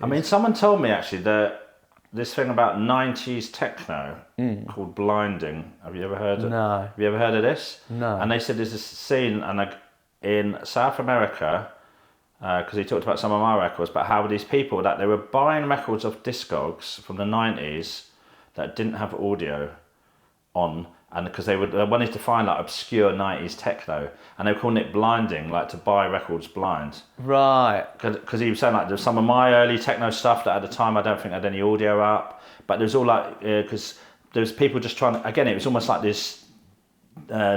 I mean, someone told me actually that this thing about 90s techno called blinding. Have you ever heard of it? No. Have you ever heard of this? No. And they said there's this scene in South America, because he talked about some of my records, but how these people that they were buying records of Discogs from the 90s that didn't have audio on, and because they wanted to find like obscure 90s techno, and they were calling it blinding, like to buy records blind. Right. Because he was saying like there's some of my early techno stuff that at the time I don't think had any audio up, but there's all like because there's people just trying to, again, it was almost like this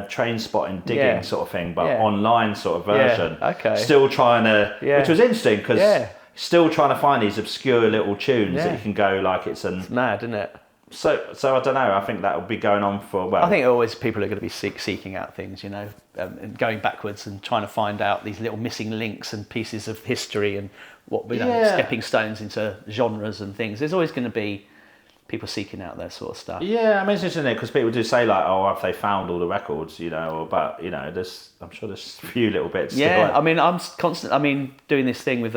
train spotting, digging sort of thing, but online sort of version. Yeah. Okay. Still trying to, which was interesting because still trying to find these obscure little tunes that you can go like it's mad, isn't it? So I don't know. I think that will be going on for I think always people are going to be seeking out things, you know, and going backwards and trying to find out these little missing links and pieces of history and stepping stones into genres and things. There's always going to be people seeking out that sort of stuff. Yeah, I mean, it's interesting because people do say like, "Oh, have they found all the records?" You know, but you know, I'm sure there's a few little bits. Yeah, I mean, I'm constant. I mean, doing this thing with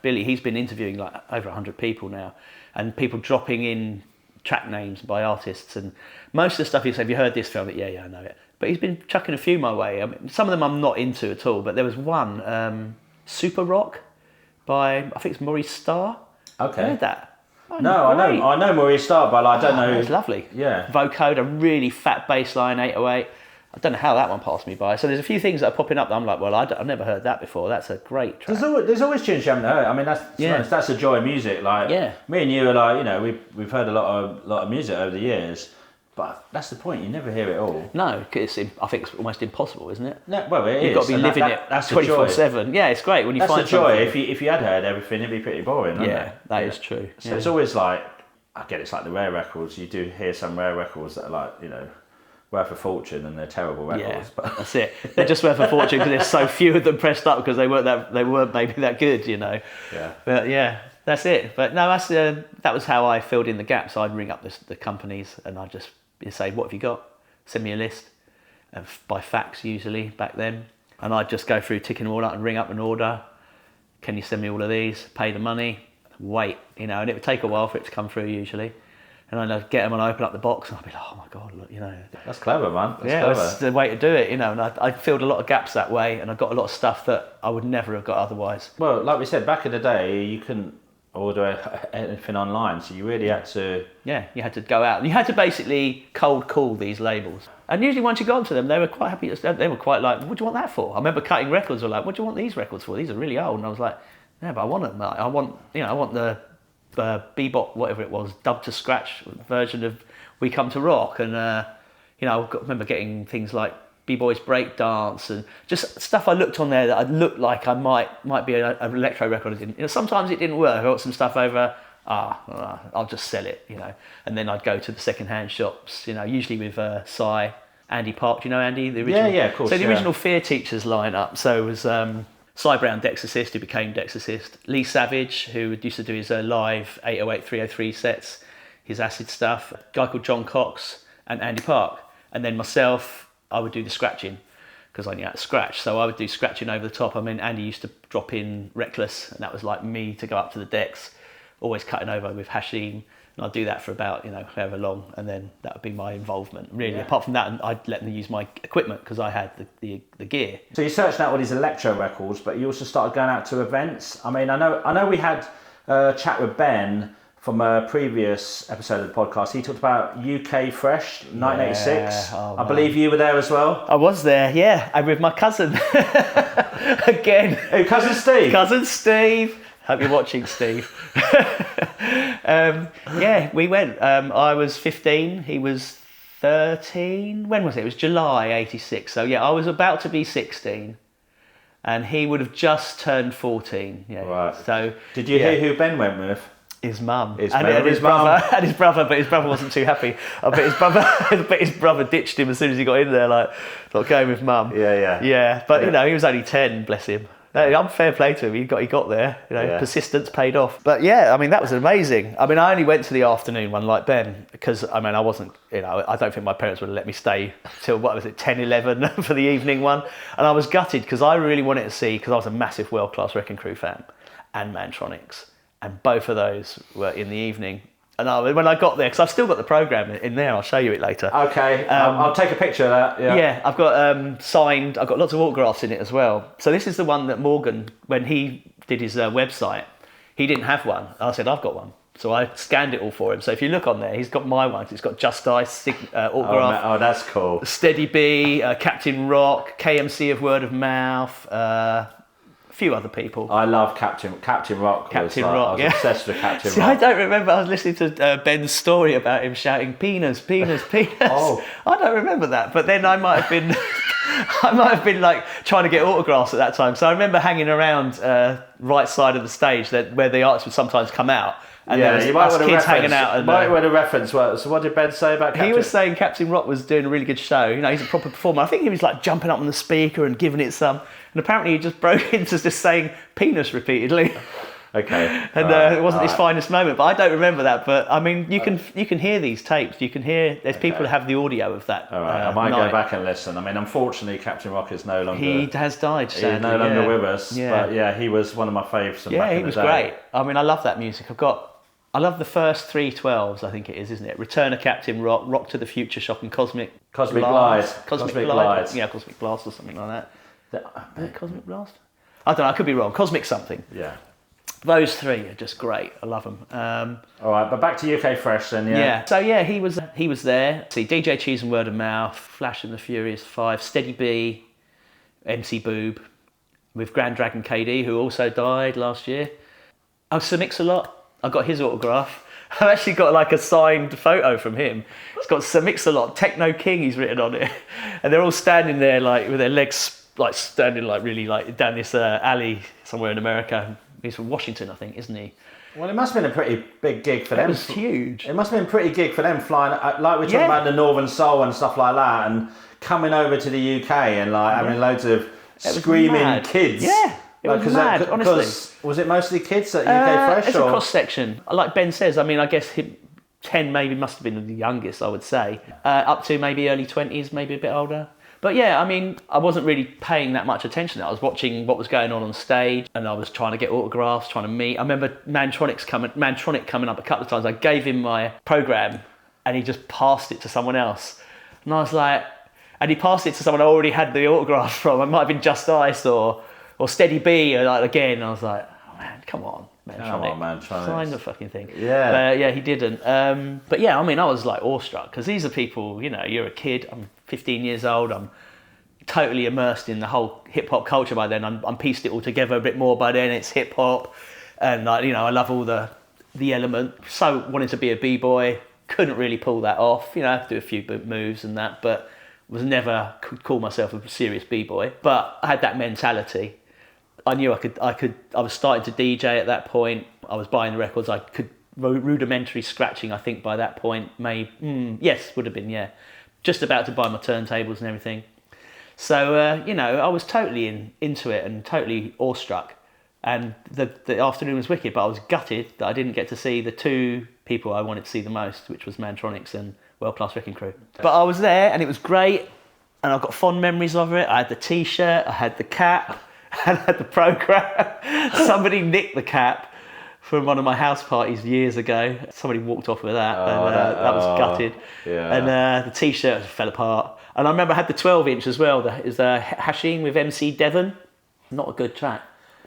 Billy, he's been interviewing like over 100 people now, and people dropping in track names by artists, and most of the stuff he said, "Have you heard this film?" Yeah, I know it. But he's been chucking a few my way. I mean, some of them I'm not into at all. But there was one, Super Rock, by I think it's Maurice Starr. Okay. You heard that? Oh, no, I know Maurice Starr, but I don't know. It's lovely. Yeah. Vocode, a really fat bass line, 808. I don't know how that one passed me by. So there's a few things that are popping up that I'm like, well, I've never heard that before. That's a great track. There's always tunes you haven't heard. I mean, that's the joy of music. Like, me and you are like, you know, we've heard a lot of music over the years, but that's the point. You never hear it all. No, because I think it's almost impossible, isn't it? No, well, it is. You've got to be living it 24/7. Yeah, it's great when you find something. That's the joy. If you had heard everything, it'd be pretty boring, wouldn't it? That is true. So it's always like, I get it's like the rare records. You do hear some rare records that are like, you know, worth a fortune, and they're terrible records. Yeah, but that's it. They're just worth a fortune because there's so few of them pressed up because they weren't maybe that good, you know. Yeah. But yeah, that's it. But no, that was how I filled in the gaps. I'd ring up the companies and I'd just say, "What have you got? Send me a list," by fax usually back then, and I'd just go through ticking them all up and ring up an order. Can you send me all of these? Pay the money. Wait, you know, and it would take a while for it to come through usually. And I'd get them and open up the box and I'd be like, "Oh my God, look, you know." That's clever, man. That's the way to do it, you know. And I filled a lot of gaps that way, and I got a lot of stuff that I would never have got otherwise. Well, like we said, back in the day, you couldn't order anything online, so you really had to... Yeah, you had to go out. And you had to basically cold call these labels. And usually once you got onto them, they were quite happy. They were quite like, "What do you want that for?" I remember cutting records, were like, "What do you want these records for? These are really old." And I was like, "Yeah, but I want them. I want the bebop, whatever it was, dub to scratch version of We Come to Rock." And you know, I remember getting things like B-Boys Break Dance and just stuff I looked on there that I looked like I might be an electro record. You know, sometimes it didn't work. I got some stuff over. I'll just sell it, you know. And then I'd go to the second-hand shops, you know, usually with Andy Park. Do you know Andy? The original, yeah, of course. So the original Fear Teachers lineup. So it was Cy Brown, Dexassist, who became Dexassist. Lee Savage, who used to do his live 808, 303 sets, his acid stuff. A guy called John Cox and Andy Park. And then myself, I would do the scratching because I knew how to scratch. So I would do scratching over the top. I mean, Andy used to drop in Reckless, and that was like me to go up to the decks, always cutting over with Hashim. And I'd do that for about, you know, however long, and then that would be my involvement. Really, apart from that, I'd let them use my equipment because I had the gear. So you're searching out all these electro records, but you also started going out to events. I mean, I know we had a chat with Ben from a previous episode of the podcast. He talked about UK Fresh 1986. I believe you were there as well. I was there, yeah, and with my cousin again. Hey, cousin Steve. Cousin Steve. Hope you're watching, Steve. Yeah, we went. I was 15, he was 13. When was it? It was July 86. So yeah, I was about to be 16 and he would have just turned 14. Yeah. Right. So did you hear who Ben went with? His mum. His brother, but his brother wasn't too happy. I bet his brother ditched him as soon as he got in there, like going with mum. Yeah. But you know, he was only 10, bless him. No, I'm fair play to him. He got there. You know, persistence paid off. But yeah, I mean, that was amazing. I mean, I only went to the afternoon one like Ben because I mean, I wasn't. You know, I don't think my parents would have let me stay till 10, 11 for the evening one. And I was gutted because I really wanted to see, because I was a massive World Class Wrecking Crew fan and Mantronics, and both of those were in the evening. And when I got there, because I've still got the programme in there, I'll show you it later. Okay, I'll take a picture of that. Yeah, I've got signed, I've got lots of autographs in it as well. So this is the one that Morgan, when he did his website, he didn't have one. I said, I've got one. So I scanned it all for him. So if you look on there, he's got my one. It's got Just Ice autograph. Oh, that's cool. Steady B, Captain Rock, KMC of Word of Mouth, a few other people. I love Captain Rock. Captain I Rock, was yeah. obsessed with Captain See, Rock. I don't remember. I was listening to Ben's story about him shouting "penis, penis, penis." Oh. I don't remember that. But then I might have been, like trying to get autographs at that time. So I remember hanging around right side of the stage where the artists would sometimes come out. And there was you might us want to kids reference. hanging out. And, might want to reference. So what did Ben say about Captain? He was saying Captain Rock was doing a really good show. You know, he's a proper performer. I think he was like jumping up on the speaker and giving it some. And apparently he just broke into just saying penis repeatedly. Okay. And it wasn't his finest moment, but I don't remember that. But I mean, you can hear these tapes. You can hear. There's people who have the audio of that. All right. I might go back and listen. I mean, unfortunately, Captain Rock is no longer. He has died. Sadly, he's no longer with us. Yeah. But yeah, he was one of my favourites. Yeah, he was great. I mean, I love that music. I love the first 3 12s, I think it is, isn't it? Return of Captain Rock, Rock to the Future Shock, and Cosmic Blast. Cosmic Blast. Yeah, Cosmic Blast or something like that. Is it Cosmic Blast? I don't know, I could be wrong. Cosmic something. Yeah. Those 3 are just great. I love them. All right, but back to UK Fresh then, yeah? Yeah. So yeah, he was there. See, DJ Cheese and Word of Mouth, Flash and the Furious 5, Steady B, MC Boob, with Grand Dragon KD, who also died last year. Oh, Sir Mix-a-Lot. I got his autograph. I've actually got like a signed photo from him. It's got Sir Mix-a-Lot, Techno King, he's written on it. And they're all standing there like with their legs like standing like really like down this alley somewhere in America. He's from Washington, I think, isn't he? Well, it must have been a pretty big gig for them. It was huge. It must have been a pretty gig for them flying, like we're talking about the Northern Soul and stuff like that, and coming over to the UK and like having loads of screaming kids. Yeah. It was mad, honestly. Was it mostly kids at UK Fresh? It's a cross section. Like Ben says, I mean, I guess 10 maybe must have been the youngest, I would say. Up to maybe early 20s, maybe a bit older. But yeah, I mean, I wasn't really paying that much attention. I was watching what was going on stage, and I was trying to get autographs, trying to meet. I remember Mantronic coming up a couple of times. I gave him my program, and he just passed it to someone else. And I was like, and he passed it to someone I already had the autograph from. It might have been Just Ice or Steady B, like again. I was like, oh man, come on, Mantronic. Sign the fucking thing. Yeah. Yeah, he didn't. But yeah, I mean, I was like awestruck because these are people, you know, you're a kid, I'm 15 years old, I'm totally immersed in the whole hip hop culture by then. I'm pieced it all together a bit more by then. It's hip hop, and like, you know, I love all the element. So wanted to be a b-boy, couldn't really pull that off. You know, I have to do a few moves and that, but was never could call myself a serious b-boy. But I had that mentality. I knew I was starting to DJ at that point. I was buying the records. I could rudimentary scratching, I think, by that point. Yes, would have been, yeah. Just about to buy my turntables and everything. So, you know, I was totally into it and totally awestruck. And the afternoon was wicked, but I was gutted that I didn't get to see the 2 people I wanted to see the most, which was Mantronics and World Class Wrecking Crew. But I was there and it was great. And I've got fond memories of it. I had the T-shirt, I had the cap, and I had the program. Somebody nicked the cap from one of my house parties years ago. Somebody walked off with that, and that was gutted. Yeah. And the T-shirt fell apart. And I remember I had the 12-inch as well. That is Hashim with MC Devon. Not a good track,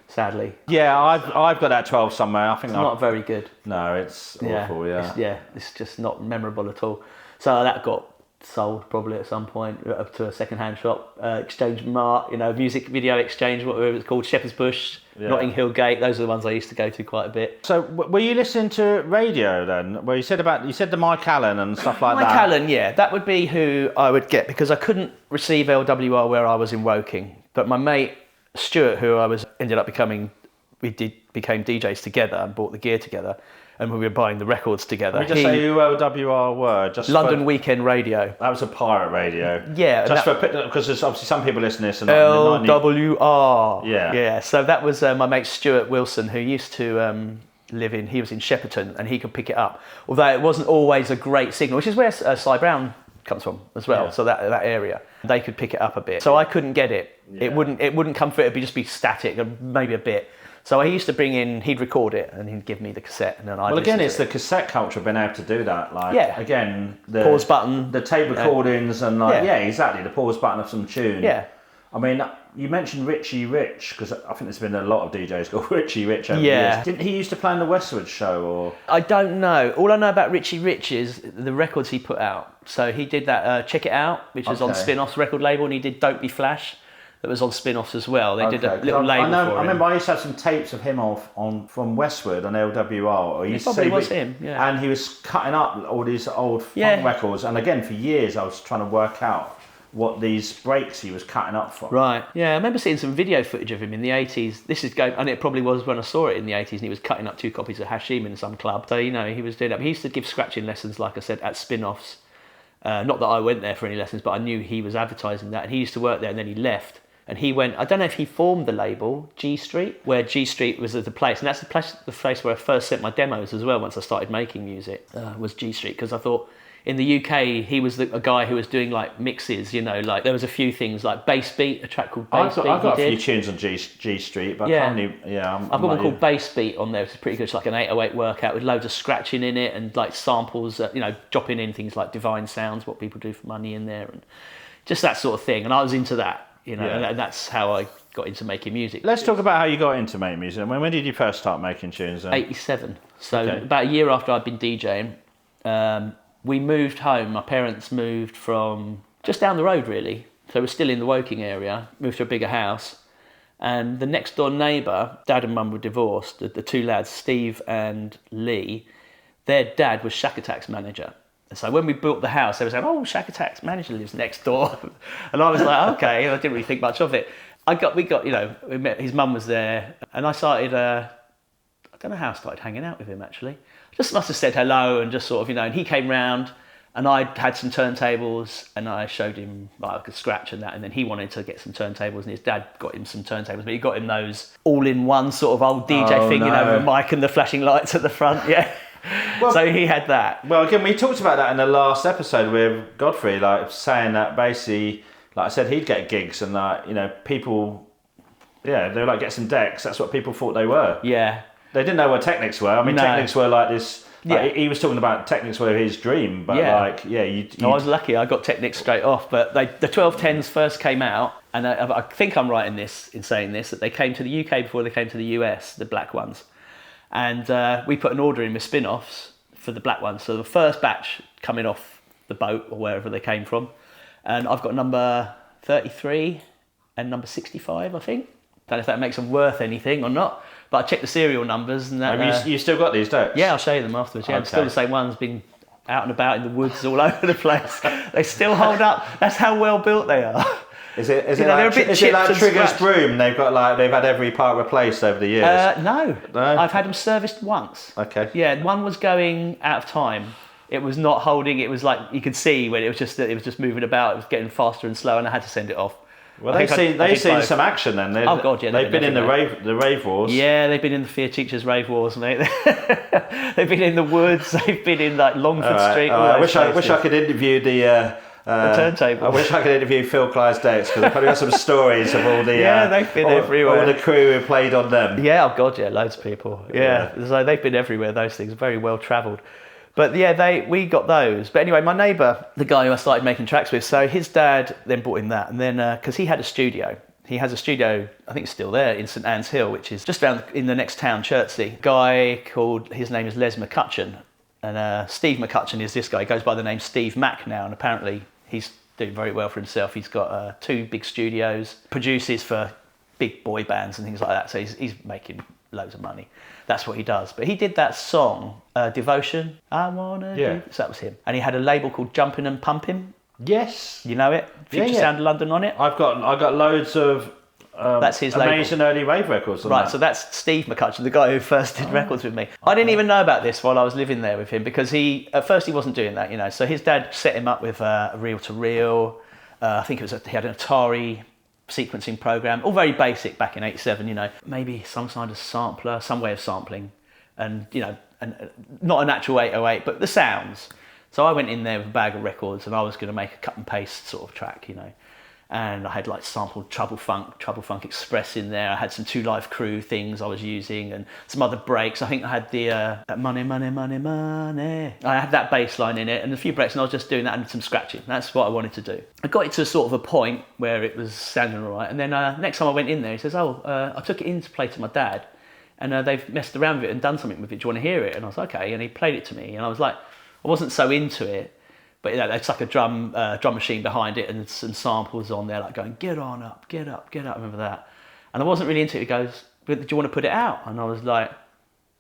sadly. Yeah, I've got that 12 somewhere. I think not very good. No, it's awful. It's just not memorable at all. So that got sold probably at some point up to a second-hand shop, Exchange Mart, you know, music video exchange, whatever it's called, Shepherd's Bush, Notting Hill Gate. Those are the ones I used to go to quite a bit. So were you listening to radio then? Where you said the Mike Allen and stuff like that? Mike Allen, yeah, that would be who I would get, because I couldn't receive LWR where I was in Woking. But my mate Stuart, who became DJs together and bought the gear together, and we were buying the records together. Let me just say who LWR were. Just London Weekend Radio. That was a pirate radio. Yeah. Because there's obviously some people listening to this. LWR. Yeah. Yeah. So that was my mate Stuart Wilson, who used to he was in Shepperton, and he could pick it up. Although it wasn't always a great signal, which is where Cy Brown comes from as well. Yeah. So that area, they could pick it up a bit. So I couldn't get it. Yeah. It wouldn't come through. It'd just be static, maybe a bit. So I used to he'd record it and he'd give me the cassette, and then I'd listen to it. The cassette culture, being able to do that. Like, again, the pause button, the tape recordings, and exactly, the pause button of some tune. Yeah. I mean, you mentioned Richie Rich, because I think there's been a lot of DJs called Richie Rich over the years. Didn't he used to play in the Westwood show, or? I don't know. All I know about Richie Rich is the records he put out. So he did that Check It Out, which was on Spin-Off's record label, and he did Don't Be Flash, that was on Spin-Offs as well. They did a Okay, little 'cause label for him. I remember I used to have some tapes of him from Westwood on LWR. Or It probably was him, yeah. And he was cutting up all these old Yeah. funk records. And again, for years, I was trying to work out what these breaks he was cutting up from. Right. Yeah, I remember seeing some video footage of him in the 80s. This is going, and it probably was when I saw it in the 80s, and he was cutting up 2 copies of Hashim in some club. So, he was doing that. He used to give scratching lessons, like I said, at Spin-Offs. Not that I went there for any lessons, but I knew he was advertising that. And he used to work there, and then he left. And he went, I don't know if he formed the label, G Street, where G Street was the place. And that's the place where I first sent my demos as well, once I started making music, was G Street. Because I thought, in the UK, he was a guy who was doing like mixes, like there was a few things like Bass Beat, a track called Bass Beat. I've got a few tunes on G Street, but Yeah. I've got one called Bass Beat on there, which is pretty good. It's like an 808 workout with loads of scratching in it and like samples, dropping in things like Divine Sounds, what people do for money in there, and just that sort of thing. And I was into that, and that's how I got into making music. Let's talk about how you got into making music. When did you first start making tunes then? 87. So Okay. about a year after I'd been DJing, we moved home. My parents moved from just down the road, really. So we're still in the Woking area, moved to a bigger house. And the next door neighbour, Dad and Mum were divorced, the 2 lads, Steve and Lee, their dad was Shack Attack's manager. And so when we built the house, they were saying, Shack Attack's manager lives next door. And I was like, okay, I didn't really think much of it. We met, his mum was there, and I started, I don't know how I started hanging out with him actually. Just must have said hello and just sort of, and he came round and I had some turntables and I showed him I could scratch and that, and then he wanted to get some turntables and his dad got him some turntables, but he got him those all-in-one sort of old DJ thing, with the mic and the flashing lights at the front, yeah. Well, so he had that. Well, again, we talked about that in the last episode with Godfrey, saying that basically, like I said, he'd get gigs and people, they were like, get some decks. That's what people thought they were. Yeah. They didn't know what Technics were. I mean, No. Technics were like this. He was talking about Technics were his dream, but I was lucky. I got Technics straight off. But the 1210s first came out, and I think I'm right in saying this, that they came to the UK before they came to the US, the black ones. And we put an order in with Spin-Offs for the black ones. So the first batch coming off the boat or wherever they came from, and I've got number 33 and number 65, I think. Don't know if that makes them worth anything or not, but I checked the serial numbers and that. Have you still got these decks? Yeah, I'll show you them afterwards. Yeah, Okay. Still the same ones, been out and about in the woods all over the place. They still hold up. That's how well built they are. Is it like Trigger's Broom? They've had every part replaced over the years. No, I've had them serviced once. Okay. Yeah, one was going out of time. It was not holding. It was like you could see when it was just moving about. It was getting faster and slower, and I had to send it off. Well, they've seen some action then. Oh God, yeah. They've been in the rave wars. Yeah, they've been in the Fear Teachers rave wars, mate. They've been in the woods. They've been in like Longford Street. I wish I could interview the turntable. I wish I could interview Phil Clydesdales because I've probably got some stories of all the they've been everywhere. All the crew who played on them. Yeah, oh God, yeah, loads of people. Yeah. So they've been everywhere. Those things, very well travelled. But yeah, we got those. But anyway, my neighbour, the guy who I started making tracks with, so his dad then bought him that, and then because he had a studio. He has a studio, I think it's still there, in St Anne's Hill, which is just around in the next town, Chertsey. Guy called, his name is Les McCutcheon, and Steve McCutcheon is this guy. He goes by the name Steve Mac now, and apparently he's doing very well for himself. He's got 2 big studios, produces for big boy bands and things like that, so he's making loads of money. That's what he does. But he did that song, Devotion, I Wanna Do. So that was him. And he had a label called Jumpin' and Pumpin'. Yes. You know it? Future Sound of London on it. I got loads of that's his amazing label. early rave records on Right, that. So that's Steve McCutcheon, the guy who first did records with me. I didn't even know about this while I was living there with him because at first he wasn't doing that, So his dad set him up with a reel-to-reel. I think he had an Atari sequencing program, all very basic back in 87, maybe some kind of sampler, some way of sampling, and and not an actual 808, but the sounds. So I went in there with a bag of records and I was going to make a cut and paste sort of track, and I had like sampled Trouble Funk Express in there. I had some 2 Live Crew things I was using and some other breaks. I think I had the Money. I had that bass line in it and a few breaks, and I was just doing that and some scratching. That's what I wanted to do. I got it to sort of a point where it was sounding all right, and then next time I went in there, he says, I took it in to play to my dad, and they've messed around with it and done something with it. Do you want to hear it? And I was like, okay, and he played it to me, and I was like, I wasn't so into it, But it's like a drum machine behind it and some samples on there, like going, get on up, get up, get up. I remember that. And I wasn't really into it. He goes, but do you want to put it out? And I was like,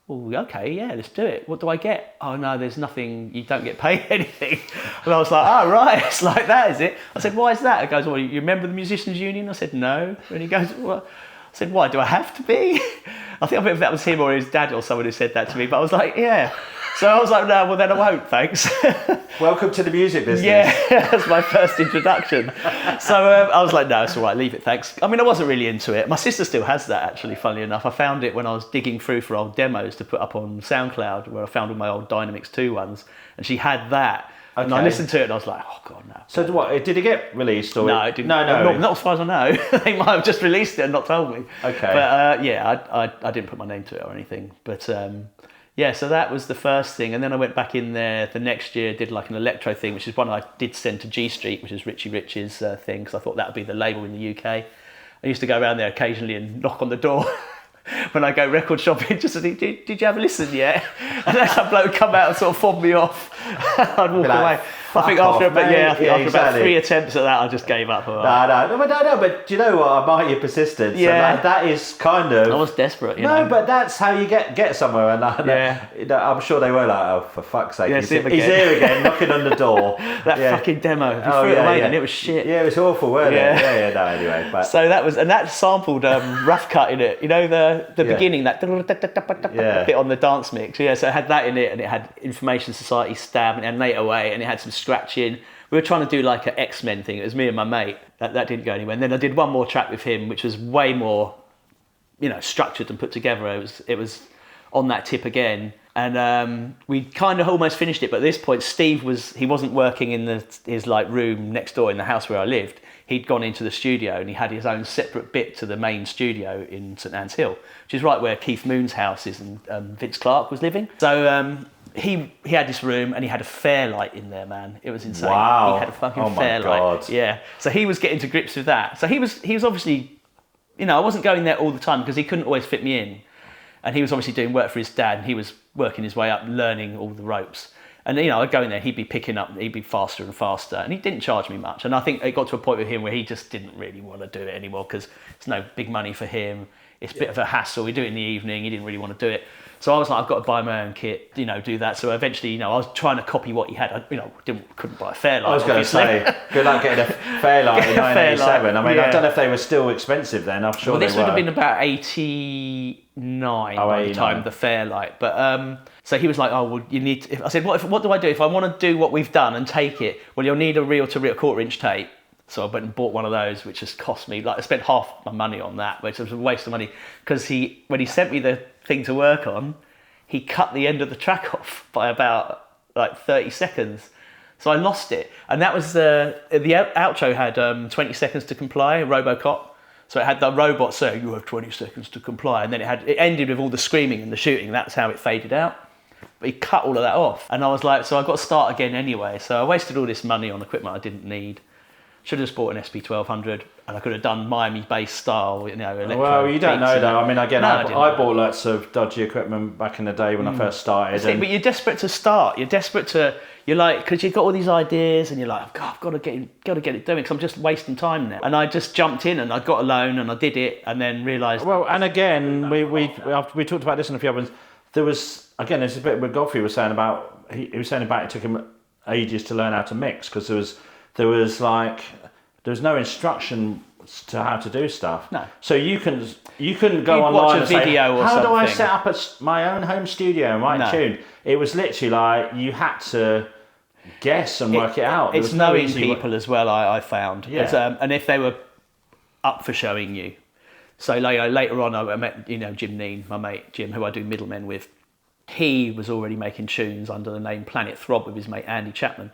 oh, okay, yeah, let's do it. What do I get? Oh, no, there's nothing, you don't get paid anything. And I was like, oh, right, it's like that, is it? I said, why is that? He goes, well, you remember the Musicians Union? I said, no. And he goes, well, I said, why, do I have to be? I think if that was him or his dad or someone who said that to me, but I was like, yeah. So I was like, no, well then I won't, thanks. Welcome to the music business. Yeah, that's my first introduction. So I was like, no, it's all right, leave it, thanks. I mean, I wasn't really into it. My sister still has that, actually, funnily enough. I found it when I was digging through for old demos to put up on SoundCloud, where I found all my old Dynamics 2 ones, and she had that. Okay. And I listened to it and I was like, oh God, no. So what, did it get released? Or no, it didn't. No. Not as far as I know. They might have just released it and not told me. Okay. But I didn't put my name to it or anything. But yeah, so that was the first thing. And then I went back in there the next year, did like an Electro thing, which is one I did send to G Street, which is Richie Rich's thing, because I thought that would be the label in the UK. I used to go around there occasionally and knock on the door when I go record shopping, just to say, did you have a listen yet? And then some bloke would come out and sort of fob me off. I'd walk away. I think after about 3 attempts at that, I just gave up. No, but do you know what? I admire your persistence. Yeah. That is kind of... I was desperate, you know. No, but that's how you get somewhere. And I'm sure they were like, oh, for fuck's sake, he's here again, knocking on the door. That fucking demo. You threw it away and it was shit. Yeah, it was awful, weren't it? Yeah, no, anyway. But. So that was, and that sampled Rough Cut in it. You know, the beginning, that bit on the dance mix. Yeah, so it had that in it, and it had Information Society Stab, and it had 808, and it had some scratching. We were trying to do like an X-Men thing. It was me and my mate. That didn't go anywhere. And then I did one more track with him, which was way more, structured and put together. It was on that tip again. And we kind of almost finished it. But at this point, Steve wasn't working in his like room next door in the house where I lived. He'd gone into the studio and he had his own separate bit to the main studio in St Anne's Hill, which is right where Keith Moon's house is and Vince Clarke was living. So he had this room and he had a Fairlight in there, man. It was insane. Wow. He had a fucking Fairlight. God. Yeah. So he was getting to grips with that. So he was obviously, I wasn't going there all the time because he couldn't always fit me in. And he was obviously doing work for his dad and he was working his way up, learning all the ropes. And, I'd go in there, he'd be picking up, he'd be faster and faster. And he didn't charge me much. And I think it got to a point with him where he just didn't really want to do it anymore because it's no big money for him. It's a bit of a hassle. We do it in the evening. He didn't really want to do it. So I was like, I've got to buy my own kit, do that. So eventually, I was trying to copy what he had. I, couldn't buy a Fairlight. I was going to say, good luck getting a Fairlight in 1987. I mean, I don't know if they were still expensive then. I'm sure they were. This would have been about 89 by the time, the Fairlight. But so he was like, oh, well, you need to... I said, what do I do? If I want to do what we've done and take it, well, you'll need a reel-to-reel quarter-inch tape. So I went and bought one of those, which has cost me, I spent half my money on that, which was a waste of money. Because when he sent me the thing to work on, he cut the end of the track off by about 30 seconds. So I lost it. And that was the outro had 20 seconds to comply, RoboCop. So it had the robot saying, you have 20 seconds to comply. And then it ended with all the screaming and the shooting. That's how it faded out. But he cut all of that off. And I was like, so I've got to start again anyway. So I wasted all this money on equipment I didn't need. Should have just bought an SP1200 and I could have done Miami-based style, Electro. Well, you don't know though. I mean, again, I bought lots of dodgy equipment back in the day when I first started. But you're desperate to start. You're like, because you've got all these ideas and you're like, God, I've got to get it doing because I'm just wasting time now. And I just jumped in and I got a loan and I did it and then realised. Well, and again, we talked about this in a few others. There was, again, there's a bit what Godfrey was saying about, he was saying about it took him ages to learn how to mix because there was no instruction to how to do stuff. No. So you can go online and say, how do I set up my own home studio and write a tune? It was literally like you had to guess and work it out. It's knowing people as well, I found. Yeah. And if they were up for showing you. So later on I met Jim Neen, my mate Jim, who I do Middlemen with. He was already making tunes under the name Planet Throb with his mate Andy Chapman.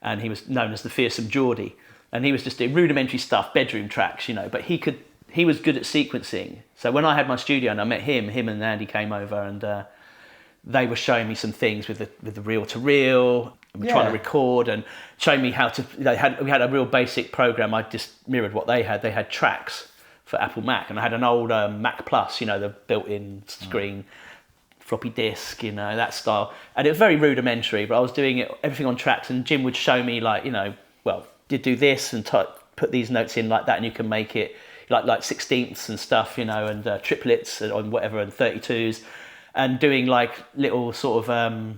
And he was known as the Fearsome Geordie. And he was just doing rudimentary stuff, bedroom tracks, but he was good at sequencing. So when I had my studio and I met him and Andy came over and they were showing me some things with the reel-to-reel, and we're trying to record and showing me how to, we had a real basic program. I just mirrored what they had. They had tracks for Apple Mac and I had an old Mac Plus, the built-in screen, floppy disk, you know, that style. And it was very rudimentary, but I was doing everything on tracks, and Jim would show me like, you know, well, you do this and put these notes in like that, and you can make it like sixteenths and stuff, you know, and triplets and whatever, and 32s, and doing like little sort of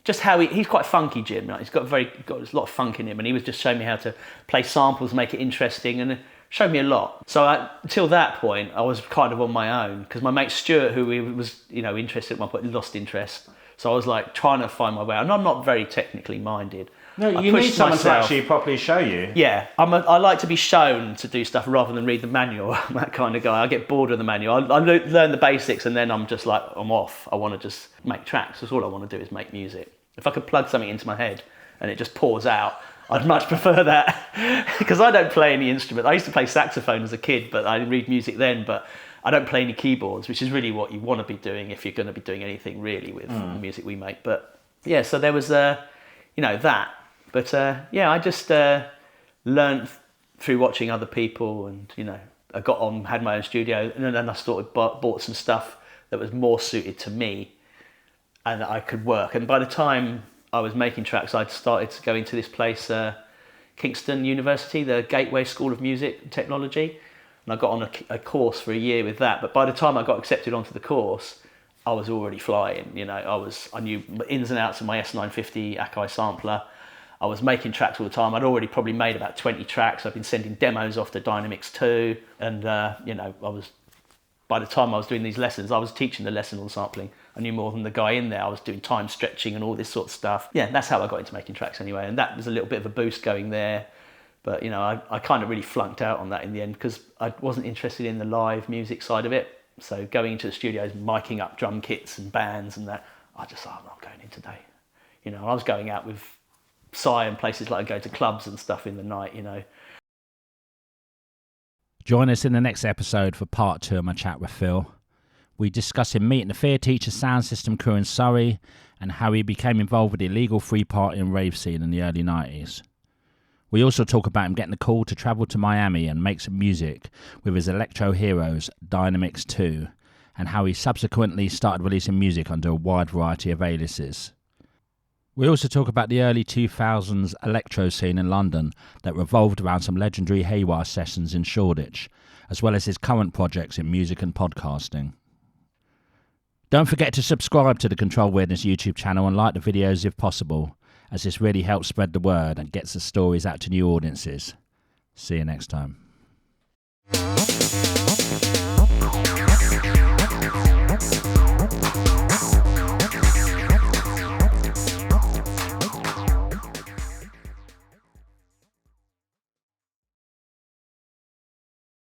just how he's quite funky, Jim. Like, he's got a lot of funk in him, and he was just showing me how to play samples, make it interesting, and showed me a lot. So until that point, I was kind of on my own, because my mate Stuart, who was, you know, interested at one point, lost interest. So I was like trying to find my way, and I'm not very technically minded. No, you need someone to actually properly show you. Yeah, I like to be shown to do stuff rather than read the manual. I'm that kind of guy. I get bored of the manual. I learn the basics, and then I'm just like, I'm off. I want to just make tracks. That's all I want to do, is make music. If I could plug something into my head and it just pours out, I'd much prefer that, because I don't play any instrument. I used to play saxophone as a kid, but I didn't read music then. But I don't play any keyboards, which is really what you want to be doing if you're going to be doing anything really with the music we make. But yeah, so there was, you know, that. But yeah, I just learned through watching other people, and, you know, I got on, had my own studio, and then I started bought some stuff that was more suited to me and that I could work. And by the time I was making tracks, I'd started to go into this place, Kingston University, the Gateway School of Music and Technology, and I got on a course for a year with that. But by the time I got accepted onto the course, I was already flying. You know, I knew the ins and outs of my S950 Akai sampler. I was making tracks all the time. I'd already probably made about 20 tracks. I've been sending demos off to Dynamics 2, and you know, by the time I was doing these lessons, I was teaching the lesson on sampling. I knew more than the guy in there. I was doing time stretching and all this sort of stuff. Yeah, that's how I got into making tracks anyway, and that was a little bit of a boost going there. But, you know, I kind of really flunked out on that in the end, because I wasn't interested in the live music side of it. So going into the studios, miking up drum kits and bands and that, I just thought, I'm not going in today. You know, I was going out with Psy and places like, I go to clubs and stuff in the night, you know. Join us in the next episode for part 2 of my chat with Phil. We discuss him meeting the Fear Teacher sound system crew in Surrey, and how he became involved with the illegal free party and rave scene in the early 90s. We also talk about him getting the call to travel to Miami and make some music with his Electro heroes, Dynamics 2, and how he subsequently started releasing music under a wide variety of aliases. We also talk about the early 2000s electro scene in London that revolved around some legendary Haywire sessions in Shoreditch, as well as his current projects in music and podcasting. Don't forget to subscribe to the Controlled Weirdness YouTube channel and like the videos if possible, as this really helps spread the word and gets the stories out to new audiences. See you next time.